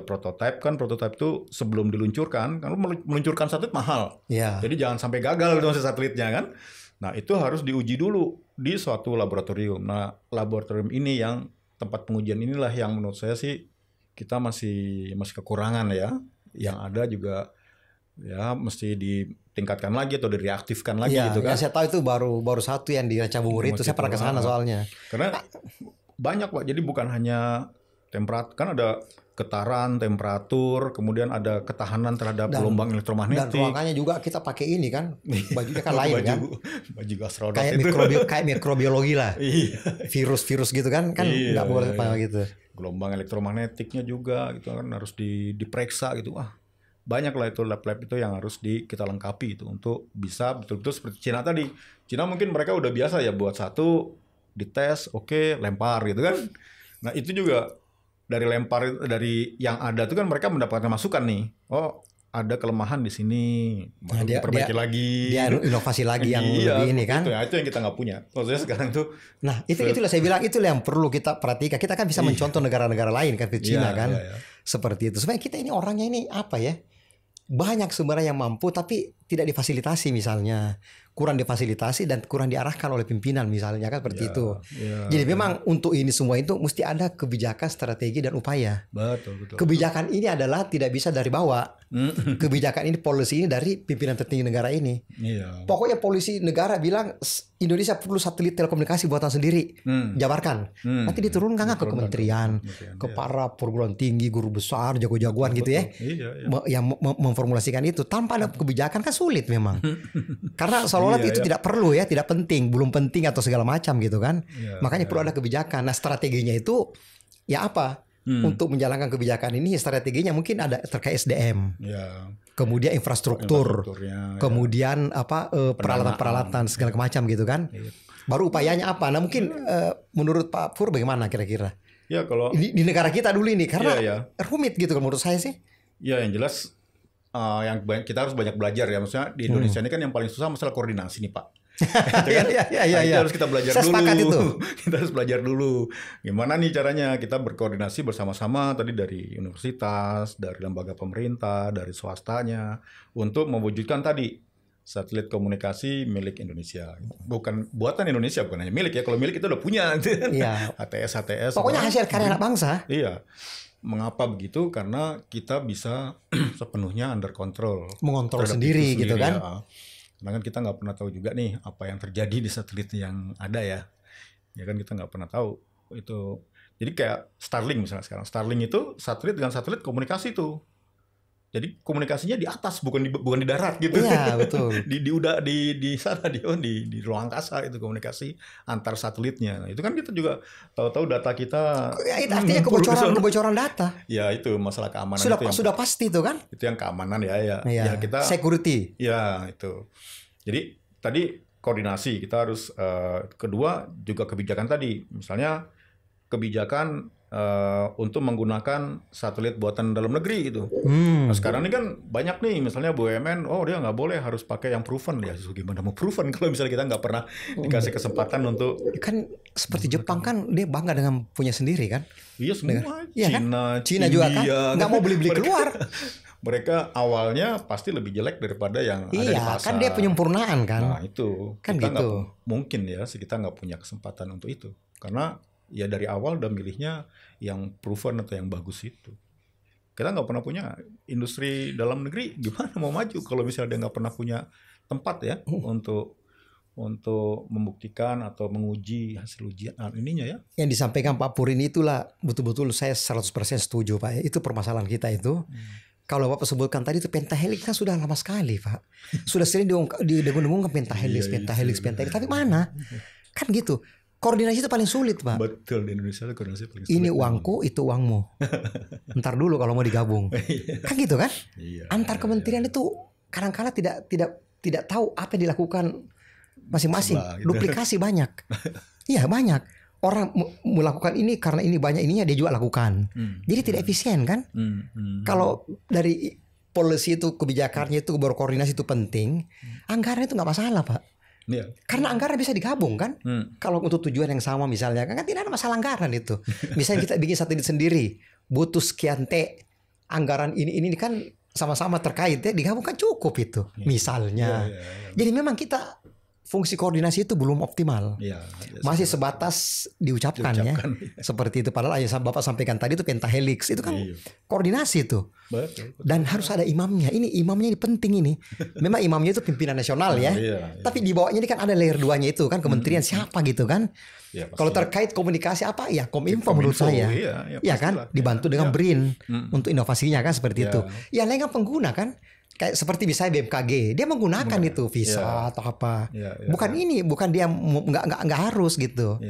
prototipe kan, prototipe itu sebelum diluncurkan, kan meluncurkan satelit mahal. Jadi jangan sampai gagal dengan satelitnya kan. Nah, itu harus diuji dulu di suatu laboratorium. Nah, laboratorium ini yang tempat pengujian inilah yang menurut saya sih kita masih kekurangan ya. Yang ada juga ya mesti ditingkatkan lagi atau direaktifkan lagi gitu kan. Ya, saya tahu itu baru satu yang di Ranca Bungur itu, saya pernah ke sana soalnya. Karena banyak Pak, jadi bukan hanya temperatur, kan ada getaran, temperatur, kemudian ada ketahanan terhadap gelombang elektromagnetik. Dan ruangannya juga kita pakai ini kan, bajunya kan lain kan. Baju astronot kayak mikrobiologi lah. Virus-virus gitu kan nggak boleh apa gitu. Gelombang elektromagnetiknya juga gitu kan harus diperiksa gitu. Banyak lah itu lab-lab itu yang harus kita lengkapi itu untuk bisa betul-betul seperti Cina tadi. Cina mungkin mereka udah biasa ya buat satu, dites, oke, lempar gitu kan. Nah, itu juga dari yang ada itu kan mereka mendapatkan masukan nih. Oh, ada kelemahan di sini, diperbaiki lagi. Dia inovasi lagi yang lebih ini kan. Itu yang kita nggak punya. Maksudnya sekarang tuh. Nah, itulah saya bilang, itulah yang perlu kita perhatikan. Kita kan bisa mencontoh negara-negara lain kan, ke Cina kan. Seperti itu. Sebenarnya kita ini orangnya ini apa ya? Banyak sebenarnya yang mampu tapi tidak difasilitasi misalnya. Kurang difasilitasi dan kurang diarahkan oleh pimpinan misalnya kan seperti itu. Jadi memang untuk ini semua itu mesti ada kebijakan, strategi dan upaya. Betul. Kebijakan ini adalah tidak bisa dari bawah. Kebijakan ini, policy ini dari pimpinan tertinggi negara ini. Pokoknya polisi negara bilang Indonesia perlu satelit telekomunikasi buatan sendiri. Jabarkan. Nanti diturunkan ke kementerian, ke para perguruan tinggi, guru besar, jago-jagoan gitu ya. Yang memformulasikan itu tanpa ada kebijakan kan sulit memang. Karena seolah-olah itu tidak perlu ya, tidak penting, belum penting atau segala macam gitu kan. Makanya perlu ada kebijakan. Nah, strateginya itu ya apa? Untuk menjalankan kebijakan ini strateginya mungkin ada terkait SDM. Kemudian infrastruktur. Kemudian peralatan-peralatan segala macam gitu kan. Baru upayanya apa? Nah, mungkin menurut Pak Pur bagaimana kira-kira? Ya, kalau di negara kita dulu ini karena rumit gitu menurut saya sih. Ya, yang jelas kita harus banyak belajar ya. Maksudnya di Indonesia ini kan yang paling susah masalah koordinasi nih, Pak. Itu harus kita belajar dulu. Sepakat itu. Kita harus belajar dulu. Gimana nih caranya kita berkoordinasi bersama-sama tadi dari universitas, dari lembaga pemerintah, dari swastanya untuk mewujudkan tadi satelit komunikasi milik Indonesia. Bukan buatan Indonesia, bukan hanya milik ya. Kalau milik itu udah punya HTS. Pokoknya hasil karya anak bangsa. Iya. Mengapa begitu? Karena kita bisa sepenuhnya under control. Mengontrol sendiri gitu kan. Ya. Karena kan kita nggak pernah tahu juga nih apa yang terjadi di satelit yang ada ya. Ya kan kita nggak pernah tahu itu. Jadi kayak Starlink misalnya sekarang. Starlink itu satelit dengan satelit komunikasi tuh. Jadi komunikasinya di atas bukan di darat gitu. Iya, betul. di sana di ruang angkasa itu komunikasi antar satelitnya. Nah, itu kan kita juga tahu-tahu data kita. Ya, itu artinya kebocoran data. Ya, itu masalah keamanan sudah pasti itu kan? Itu yang keamanan ya. Ya kita security. Ya, itu. Jadi tadi koordinasi kita harus kedua juga kebijakan tadi. Misalnya kebijakan untuk menggunakan satelit buatan dalam negeri gitu. Nah, sekarang ini kan banyak nih, misalnya BUMN, dia nggak boleh, harus pakai yang proven. Ya, gimana mau proven kalau misalnya kita nggak pernah dikasih kesempatan untuk Kan seperti Jepang kan dia bangga dengan punya sendiri kan. iya semua. Iya kan? Cina juga kan India, nggak mau beli keluar. Mereka awalnya pasti lebih jelek daripada yang ada di Iya, pasar. kan dia penyempurnaan kan. Nah itu Kan kita gitu. mungkin ya kita nggak punya kesempatan untuk itu karena ya dari awal udah milihnya yang proven atau yang bagus itu. Kita nggak pernah punya industri dalam negeri, gimana mau maju kalau misalnya dia nggak pernah punya tempat ya untuk membuktikan atau menguji hasil ujian ininya ya. Yang disampaikan Pak Purin itulah betul-betul saya 100% setuju Pak. Itu permasalahan kita itu. Kalau Bapak sebutkan tadi itu pentahelix kan sudah lama sekali Pak. Sudah sering didengung-dengungkan pentahelix. Tapi mana? Kan gitu. Koordinasi itu paling sulit Pak. Betul, di Indonesia itu koordinasi paling sulit. Ini uangku, itu uangmu. Ntar dulu kalau mau digabung. Kan gitu kan? Antar kementerian itu kadang-kala tidak tahu apa yang dilakukan masing-masing. Gitu. Duplikasi banyak. Iya banyak. Orang melakukan ini karena ini banyak ininya dia juga lakukan. Jadi tidak efisien kan? Kalau dari policy itu kebijakannya itu berkoordinasi itu penting, anggaran itu nggak masalah Pak. Iya. Karena anggaran bisa digabung kan? Kalau untuk tujuan yang sama misalnya kan tidak ada masalah anggaran itu. Misalnya kita bikin satelit sendiri, butuh sekian T, anggaran ini kan sama-sama terkait ya, digabung kan cukup itu. Misalnya. Jadi memang kita fungsi koordinasi itu belum optimal. Masih sebatas diucapkan ya. Seperti itu. Padahal yang Bapak sampaikan tadi itu pentahelix. Itu kan koordinasi itu. Betul. Dan harus ada imamnya. Ini imamnya ini penting ini. Memang imamnya itu pimpinan nasional ya. Tapi di bawahnya ini kan ada layer 2-nya itu kan. Kementerian siapa gitu kan. Kalau terkait komunikasi apa ya Kominfo menurut saya. Iya kan. Dibantu dengan BRIN. Untuk inovasinya kan seperti itu. Yang lain kan pengguna kan. Kayak seperti misalnya BMKG, dia menggunakan itu visa atau apa, bukan ini, bukan dia nggak harus gitu.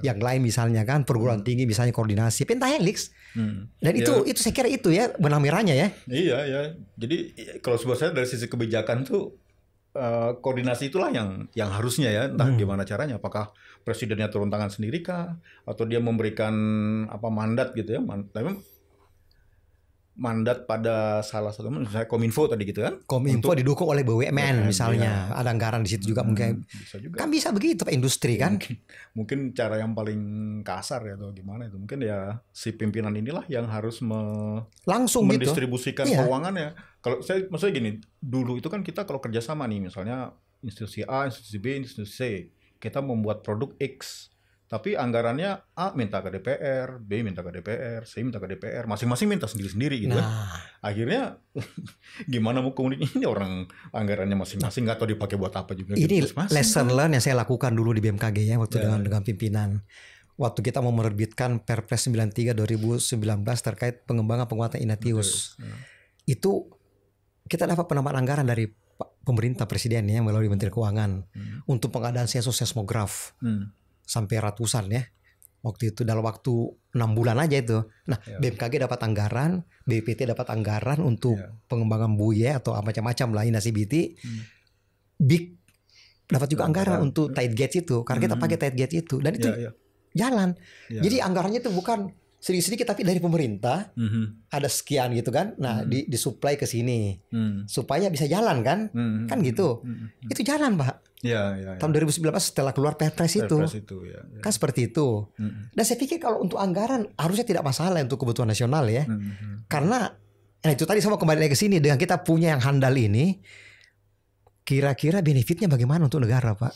Yang lain misalnya kan perguruan tinggi misalnya koordinasi pentahelix, dan itu saya kira itu ya benang merahnya ya. Iya. Jadi kalau sebuah saya dari sisi kebijakan tuh koordinasi itulah yang harusnya ya, entah gimana caranya, apakah presidennya turun tangan sendiri kah, atau dia memberikan mandat gitu ya, tapi mandat pada salah satu misalnya Kominfo tadi gitu kan. Kominfo didukung oleh BUMN misalnya. Ada anggaran di situ juga mungkin. Bisa juga. Kan bisa begitu Pak industri kan. Mungkin cara yang paling kasar ya atau gimana itu. Mungkin ya si pimpinan inilah yang harus langsung mendistribusikan keuangannya. Kalau saya maksudnya gini, dulu itu kan kita kalau kerjasama nih misalnya institusi A, institusi B, institusi C. Kita membuat produk X. Tapi anggarannya A minta ke DPR, B minta ke DPR, C minta ke DPR, masing-masing minta sendiri-sendiri gitu. Akhirnya gimana mau komunikasi, ini orang anggarannya masing-masing nggak tahu dipakai buat apa juga. Ini lesson learn yang saya lakukan dulu di BMKG ya waktu dengan pimpinan. Waktu kita mau menerbitkan Perpres 93 2019 terkait pengembangan penguatan Inatius. Itu kita dapat penambahan anggaran dari pemerintah presiden ya melalui Menteri Keuangan untuk pengadaan seismograf. Sampai ratusan ya. Waktu itu dalam waktu 6 bulan aja itu. Nah, BMKG dapat anggaran, BPT dapat anggaran untuk pengembangan buoy atau macam-macam lah INACBT. BIG dapat juga anggaran untuk tight gauge itu karena kita pakai tight gauge itu dan itu jalan. Jadi anggarannya itu bukan sedikit-sedikit tapi dari pemerintah ada sekian gitu kan. Nah, disuplai ke sini supaya bisa jalan kan. Kan gitu. Itu jalan, Pak. Tahun 2019 setelah keluar Perpres itu. Kan seperti itu. Dan saya pikir kalau untuk anggaran harusnya tidak masalah untuk kebutuhan nasional ya. Karena itu tadi sama kembali lagi ke sini dengan kita punya yang handal ini, kira-kira benefitnya bagaimana untuk negara, Pak?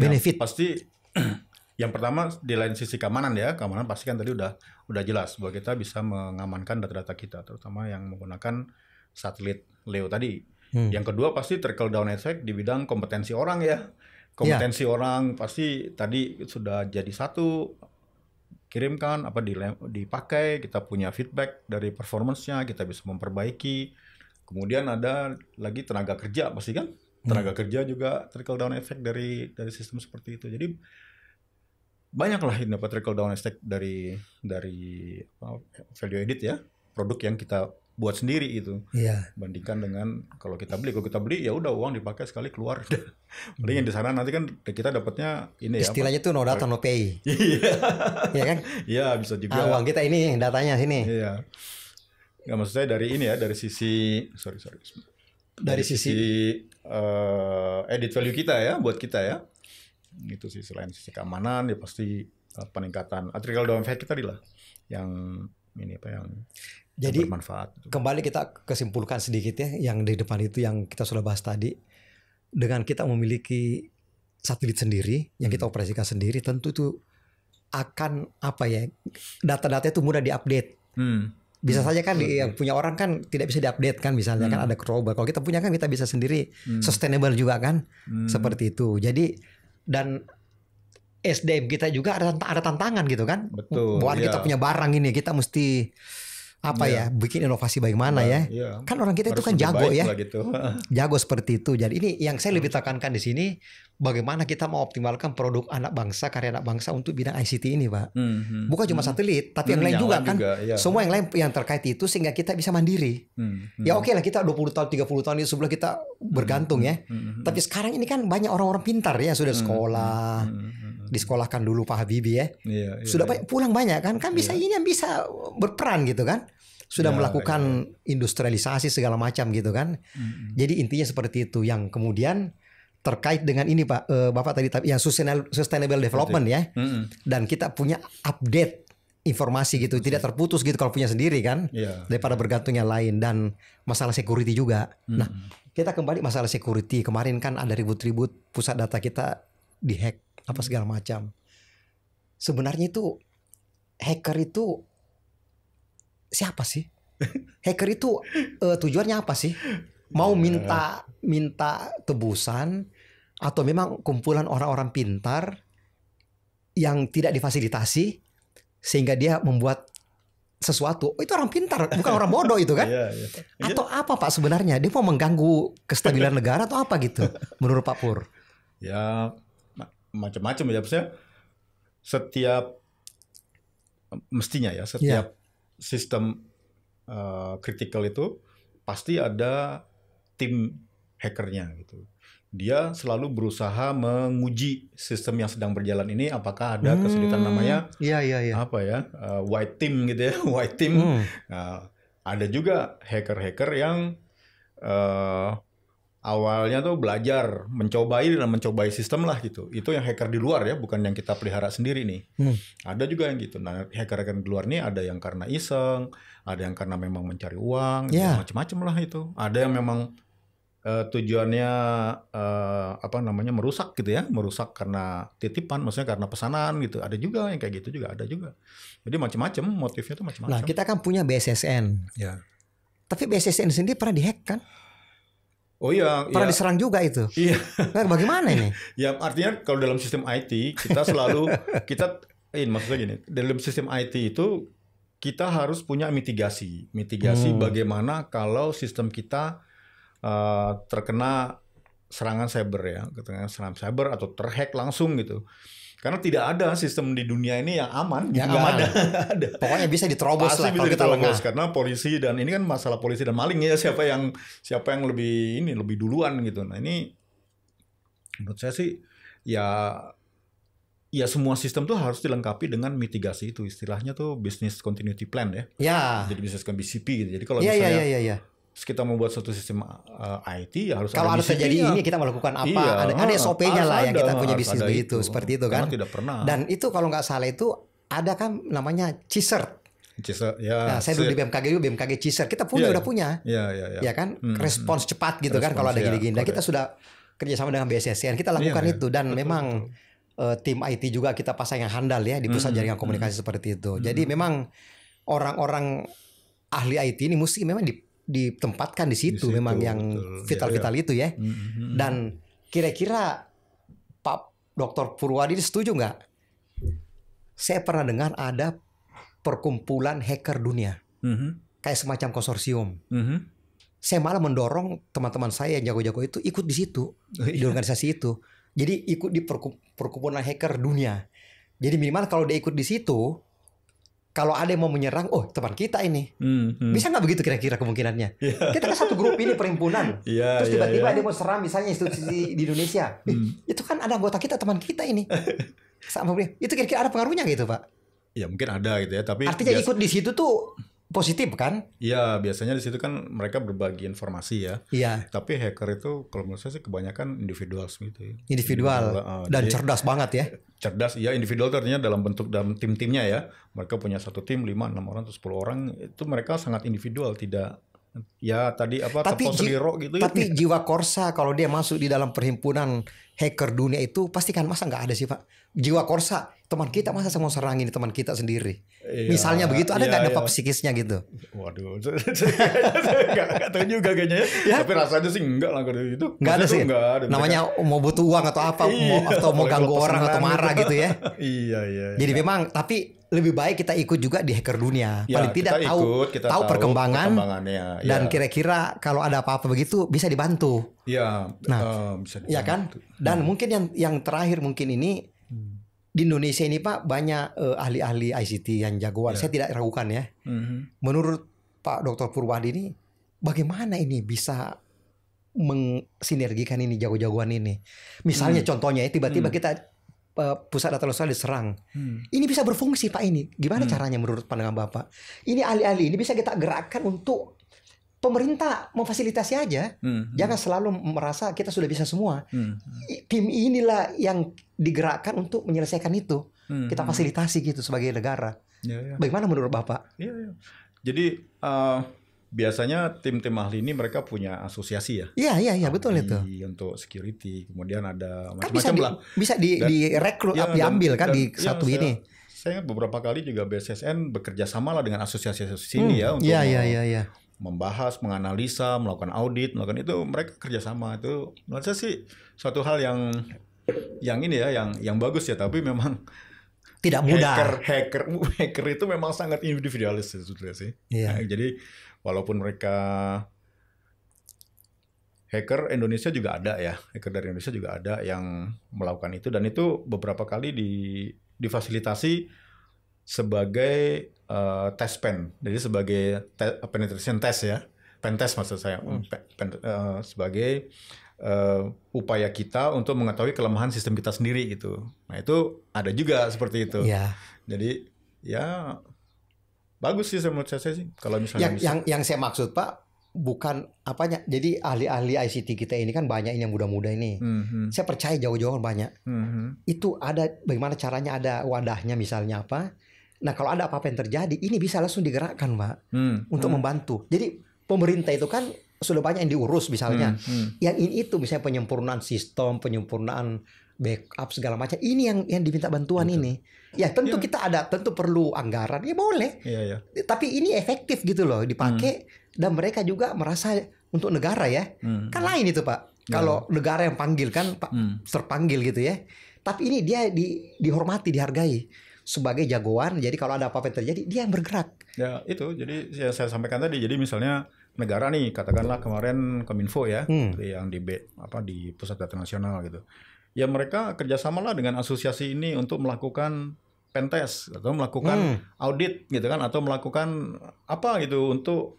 Benefit pasti yang pertama di lain sisi keamanan ya. Keamanan pasti kan tadi udah jelas bahwa kita bisa mengamankan data-data kita terutama yang menggunakan satelit LEO tadi. Yang kedua pasti trickle down effect di bidang kompetensi orang ya. Kompetensi orang pasti tadi sudah jadi satu, kirimkan dipakai, kita punya feedback dari performance-nya, kita bisa memperbaiki. Kemudian ada lagi tenaga kerja pasti kan. Tenaga kerja juga trickle down effect dari sistem seperti itu. Jadi banyaklah dapat trickle down effect dari value edit ya. Produk yang kita buat sendiri itu. Iya. Bandingkan dengan kalau kita beli ya udah uang dipakai sekali keluar. Paling yang di sana nanti kan kita dapatnya ini ya. Istilahnya tuh no data no pay. Iya. Iya kan? Iya, bisa juga. Uang kita ini datanya sini. Iya. Nggak, maksud saya dari ini ya, dari sisi dari sisi edit value kita ya, buat kita ya. Itu sih, selain sisi keamanan ya pasti peningkatan artikel down value tadi lah yang ini apa yang jadi bermanfaat. Kembali kita kesimpulkan sedikit ya yang di depan itu yang kita sudah bahas tadi. Dengan kita memiliki satelit sendiri yang kita operasikan sendiri, tentu itu akan apa ya, data-data itu mudah diupdate. Bisa saja kan yang punya orang kan tidak bisa diupdate kan, misalnya kan ada crowbar. Kalau kita punya kan kita bisa sendiri, sustainable juga kan, seperti itu. Jadi dan SDM kita juga ada tantangan gitu kan. Betul. Buat kita punya barang ini kita mesti apa ya, bikin inovasi bagaimana ya. Kan orang kita itu kan jago ya. Gitu. Jago seperti itu. Jadi ini yang saya lebih tekankan di sini, bagaimana kita mau optimalkan produk anak bangsa, karya anak bangsa untuk bidang ICT ini, Pak. Bukan cuma satelit, tapi yang lain juga kan. Semua yang lain yang terkait itu sehingga kita bisa mandiri. Ya oke lah kita 20 tahun, 30 tahun itu sebelum kita bergantung ya. Tapi sekarang ini kan banyak orang-orang pintar ya, sudah sekolah. Disekolahkan dulu Pak Habibie ya. Sudah pulang banyak kan bisa ini yang bisa berperan gitu kan. Sudah melakukan industrialisasi segala macam gitu kan. Jadi intinya seperti itu, yang kemudian terkait dengan ini Pak, Bapak tadi yang sustainable development ya. Dan kita punya update informasi gitu, tidak terputus gitu kalau punya sendiri kan. Daripada bergantung yang lain, dan masalah security juga. Nah, kita kembali masalah security. Kemarin kan ada ribut-ribut pusat data kita dihack apa segala macam. Sebenarnya itu hacker itu siapa sih? Hacker itu tujuannya apa sih? Mau minta tebusan atau memang kumpulan orang-orang pintar yang tidak difasilitasi sehingga dia membuat sesuatu? Itu orang pintar, bukan orang bodoh itu kan? Atau apa Pak sebenarnya? Dia mau mengganggu kestabilan negara atau apa gitu? Menurut Pak Pur? Ya macam-macam ya, maksudnya setiap sistem kritikal itu pasti ada tim hackernya gitu. Dia selalu berusaha menguji sistem yang sedang berjalan ini apakah ada kesulitan, namanya apa ya, white team gitu ya, white team. Nah, ada juga hacker-hacker yang awalnya tuh belajar, mencobai sistem lah gitu. Itu yang hacker di luar ya, bukan yang kita pelihara sendiri nih. Ada juga yang gitu. Nah, hacker-hacker di luar nih ada yang karena iseng, ada yang karena memang mencari uang, macam-macam lah itu. Ada yang memang tujuannya merusak gitu ya, merusak karena titipan, maksudnya karena pesanan gitu. Ada juga yang kayak gitu juga, ada juga. Jadi macam-macam, motifnya tuh macam-macam. Nah, kita kan punya BSSN. Ya. Tapi BSSN sendiri pernah dihack kan? Oh iya, pernah diserang juga itu. Iya. Nah, bagaimana ini? Ya artinya kalau dalam sistem IT kita selalu maksudnya gini, dalam sistem IT itu kita harus punya mitigasi bagaimana kalau sistem kita terkena serangan cyber ya, serangan cyber atau terhack langsung gitu. Karena tidak ada sistem di dunia ini yang aman. Yang aman. Ada. Pokoknya bisa diterobos lah kalau kita lengah. Karena polisi, dan ini kan masalah polisi dan maling ya, siapa yang lebih duluan gitu. Nah ini menurut saya sih ya semua sistem tuh harus dilengkapi dengan mitigasi itu. Istilahnya tuh business continuity plan ya. Jadi business BCP gitu. Jadi kalau misalnya kita membuat suatu sistem IT ya harus kalau ada terjadi ini kita melakukan apa, ada SOP-nya lah yang kita punya bisnis begitu, seperti itu kan. Tidak pernah. Dan itu kalau nggak salah itu ada kan namanya CISR. Ya. Nah, saya dulu di BMKG CISR kita udah punya. Ya kan, respons cepat gitu kan kalau ada gini-gini. Dan kita sudah kerjasama dengan BSSN, kita lakukan itu, dan memang tim IT juga kita pasang yang handal ya di pusat jaringan komunikasi seperti itu. Jadi memang orang-orang ahli IT ini mesti memang ditempatkan di situ memang yang vital-vital itu ya. Dan kira-kira Pak Dr. Purwadi setuju nggak? Saya pernah dengar ada perkumpulan hacker dunia, kayak semacam konsorsium. Saya malah mendorong teman-teman saya yang jago-jago itu ikut di situ, di organisasi itu. Jadi ikut di perkumpulan hacker dunia. Jadi minimal kalau dia ikut di situ, kalau ada yang mau menyerang, oh teman kita ini. Bisa nggak begitu kira-kira kemungkinannya? Kita kan satu grup ini perhimpunan. Terus tiba-tiba dia mau serang misalnya institusi di Indonesia. Itu kan ada anggota kita, teman kita ini. Sama dia. Itu kira-kira ada pengaruhnya gitu, Pak? Ya mungkin ada gitu ya, tapi artinya ikut di situ tuh positif kan? Iya, biasanya di situ kan mereka berbagi informasi ya. Iya. Tapi hacker itu kalau menurut saya sih kebanyakan individual gitu ya. Individual dan jadi, cerdas banget ya. Cerdas, ya individual artinya dalam tim-timnya ya. Mereka punya satu tim 5, 6 orang atau 10 orang, itu mereka sangat individual, tidak ya tadi apa terposeliro gitu. Tapi jiwa korsa kalau dia masuk di dalam perhimpunan hacker dunia itu pasti kan masa nggak ada sih Pak? Jiwa korsa teman kita masa mau serangin teman kita sendiri. Iya, misalnya begitu ada nggak dampak psikisnya gitu? Waduh, nggak tahu juga kayaknya ya. Tapi rasanya sih enggak lah kalau itu. Nggak ada sih. Enggak ada. Namanya mau butuh uang atau apa, mau ganggu orang atau marah gitu ya. Iya. Jadi memang tapi lebih baik kita ikut juga di hacker dunia. Ya, paling tidak tahu perkembangannya. Dan kira-kira kalau ada apa-apa begitu bisa dibantu. Iya. Nah, bisa dibantu. Ya kan? Dan mungkin yang terakhir mungkin ini di Indonesia ini Pak banyak ahli-ahli ICT yang jagoan. Saya tidak ragukan ya. Menurut Pak Dr. Purwadi ini bagaimana ini bisa mensinergikan ini jago-jagoan ini? Misalnya contohnya ya tiba-tiba kita pusat data nasional diserang. Ini bisa berfungsi Pak ini. Gimana caranya menurut pandangan Bapak? Ini ahli-ahli ini bisa kita gerakkan untuk pemerintah memfasilitasi aja. Jangan selalu merasa kita sudah bisa semua. Tim inilah yang digerakkan untuk menyelesaikan itu. Kita fasilitasi gitu sebagai negara. Bagaimana menurut Bapak? Jadi biasanya tim-tim ahli ini mereka punya asosiasi ya. Iya betul itu. Untuk security, kemudian ada macam-macam lah. Bisa direkrut, diambil kan di satu ini. Saya beberapa kali juga BSSN bekerja sama lah dengan asosiasi-asosiasi ini ya untuk membahas, menganalisa, melakukan audit, melakukan itu mereka kerjasama itu. Menurut saya sih suatu hal yang ini ya, yang bagus ya. Tapi memang tidak mudah. Hacker itu memang sangat individualis sebetulnya sih. Jadi walaupun mereka hacker Indonesia juga ada ya, hacker dari Indonesia juga ada yang melakukan itu, dan itu beberapa kali difasilitasi sebagai test pen, jadi sebagai penetration test ya, pen test maksud saya, sebagai upaya kita untuk mengetahui kelemahan sistem kita sendiri gitu. Nah itu ada juga seperti itu. Jadi ya bagus sih menurut saya sih kalau misalnya yang saya maksud Pak bukan apanya. Jadi ahli-ahli ICT kita ini kan banyak ini yang muda-muda ini. Saya percaya jauh-jauh banyak. Itu ada bagaimana caranya, ada wadahnya misalnya apa. Nah kalau ada apa-apa yang terjadi ini bisa langsung digerakkan Pak untuk membantu. Jadi pemerintah itu kan sudah banyak yang diurus misalnya. Yang ini itu misalnya penyempurnaan sistem, penyempurnaan backup segala macam. Ini yang diminta bantuan ini. Ya tentu kita tentu perlu anggaran. Ya boleh. Tapi ini efektif gitu loh dipakai dan mereka juga merasa untuk negara ya. Kan lain itu Pak. Kalau negara yang panggil kan Pak terpanggil gitu ya. Tapi ini dia dihormati, dihargai sebagai jagoan. Jadi kalau ada apa-apa yang terjadi dia yang bergerak. Ya itu. Jadi saya sampaikan tadi. Jadi misalnya negara nih katakanlah kemarin Kominfo ya, yang di Pusat Data Nasional gitu. Ya mereka kerjasamalah dengan asosiasi ini untuk melakukan pentest atau melakukan audit gitu kan, atau melakukan apa gitu untuk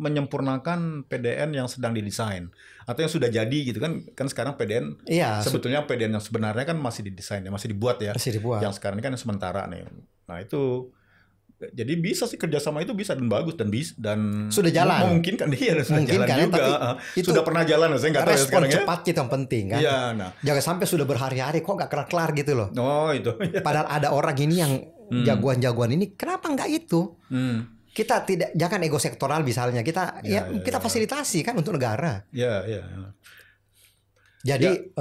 menyempurnakan PDN yang sedang didesain atau yang sudah jadi gitu kan sekarang PDN sebetulnya PDN yang sebenarnya kan masih didesain ya, masih dibuat ya, yang sekarang ini kan yang sementara nih. Nah itu jadi bisa sih kerjasama itu bisa dan bagus dan sudah jalan. Memungkinkan dia sudah jalan juga. Itu sudah pernah jalan saya nggak tahu ya sekarang ya. Respon cepat itu yang penting kan. Jangan sampai sudah berhari-hari kok nggak kelar gitu loh. Itu. Padahal ada orang ini yang jagoan-jagoan ini kenapa nggak itu? Kita jangan ego sektoral misalnya. Kita kita fasilitasi kan untuk negara. Jadi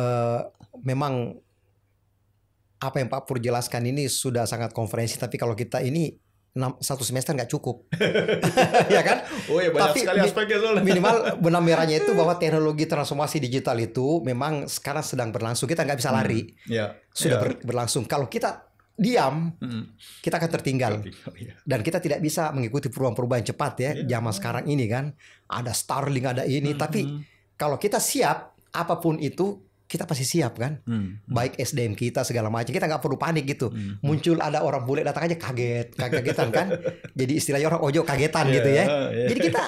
memang apa yang Pak Pur jelaskan ini sudah sangat konferensi, tapi kalau kita ini satu semester nggak cukup. Ya kan? Banyak tapi sekali aspeknya soalnya. Minimal benang merahnya itu bahwa teknologi transformasi digital itu memang sekarang sedang berlangsung. Kita nggak bisa lari. Sudah berlangsung. Kalau kita diam, kita akan tertinggal. Dan kita tidak bisa mengikuti perubahan-perubahan cepat ya. Zaman sekarang ini kan ada Starlink, ada ini. Tapi kalau kita siap, apapun itu kita pasti siap kan. Baik SDM kita segala macam, kita nggak perlu panik gitu. Muncul ada orang bule datang aja kagetan kan. Jadi istilahnya orang ojo kagetan gitu ya. Jadi kita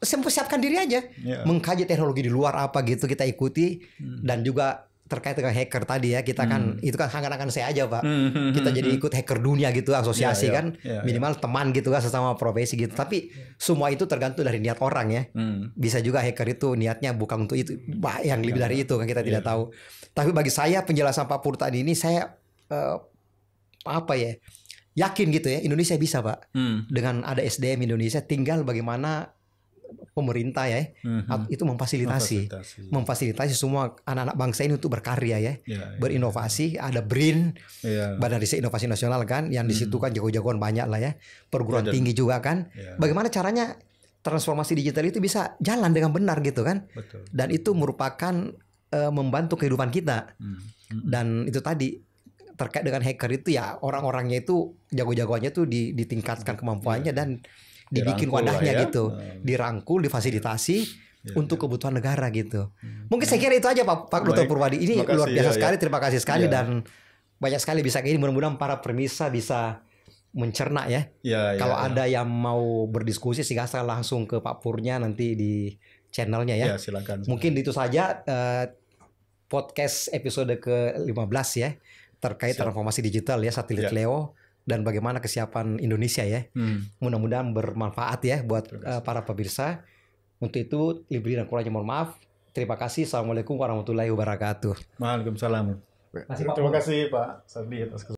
siapkan diri aja, mengkaji teknologi di luar apa gitu kita ikuti. Dan juga terkait dengan hacker tadi ya, kita kan itu kan hangan-hangan saya aja Pak. Kita jadi ikut hacker dunia gitu, asosiasi kan, minimal teman gitu kan, sesama profesi gitu. Tapi semua itu tergantung dari niat orang ya. Bisa juga hacker itu niatnya bukan untuk itu, yang lebih dari itu kan kita tidak tahu. Tapi bagi saya penjelasan Pak Pur tadi ini saya apa ya, yakin gitu ya, Indonesia bisa Pak. Dengan ada SDM Indonesia, tinggal bagaimana pemerintah ya, itu memfasilitasi semua anak-anak bangsa ini untuk berkarya ya, berinovasi. Ada BRIN, Badan Riset Inovasi Nasional kan, yang di situ kan jago-jagoan banyak lah ya, perguruan tinggi juga kan. Bagaimana caranya transformasi digital itu bisa jalan dengan benar gitu kan. Dan itu merupakan membantu kehidupan kita. Dan itu tadi terkait dengan hacker itu ya, orang-orangnya itu jago-jagoannya itu ditingkatkan kemampuannya dan dibikin wadahnya gitu, dirangkul, difasilitasi untuk kebutuhan negara gitu. Mungkin saya kira itu aja Pak Dr. Purwadi. Ini luar biasa sekali, terima kasih sekali dan banyak sekali bisa kayak ini. Mudah-mudahan para pemirsa bisa mencerna ya. Kalau ada yang mau berdiskusi, silahkan langsung ke Pak Purnya nanti di channelnya ya. Silakan. Mungkin itu saja podcast episode ke-15 ya, terkait transformasi digital ya, satelit Leo. Dan bagaimana kesiapan Indonesia ya. Mudah-mudahan bermanfaat ya buat para pemirsa. Untuk itu, lebih dan kurangnya mohon maaf. Terima kasih. Assalamualaikum warahmatullahi wabarakatuh. Waalaikumsalam. Terima kasih Pak Sardi atas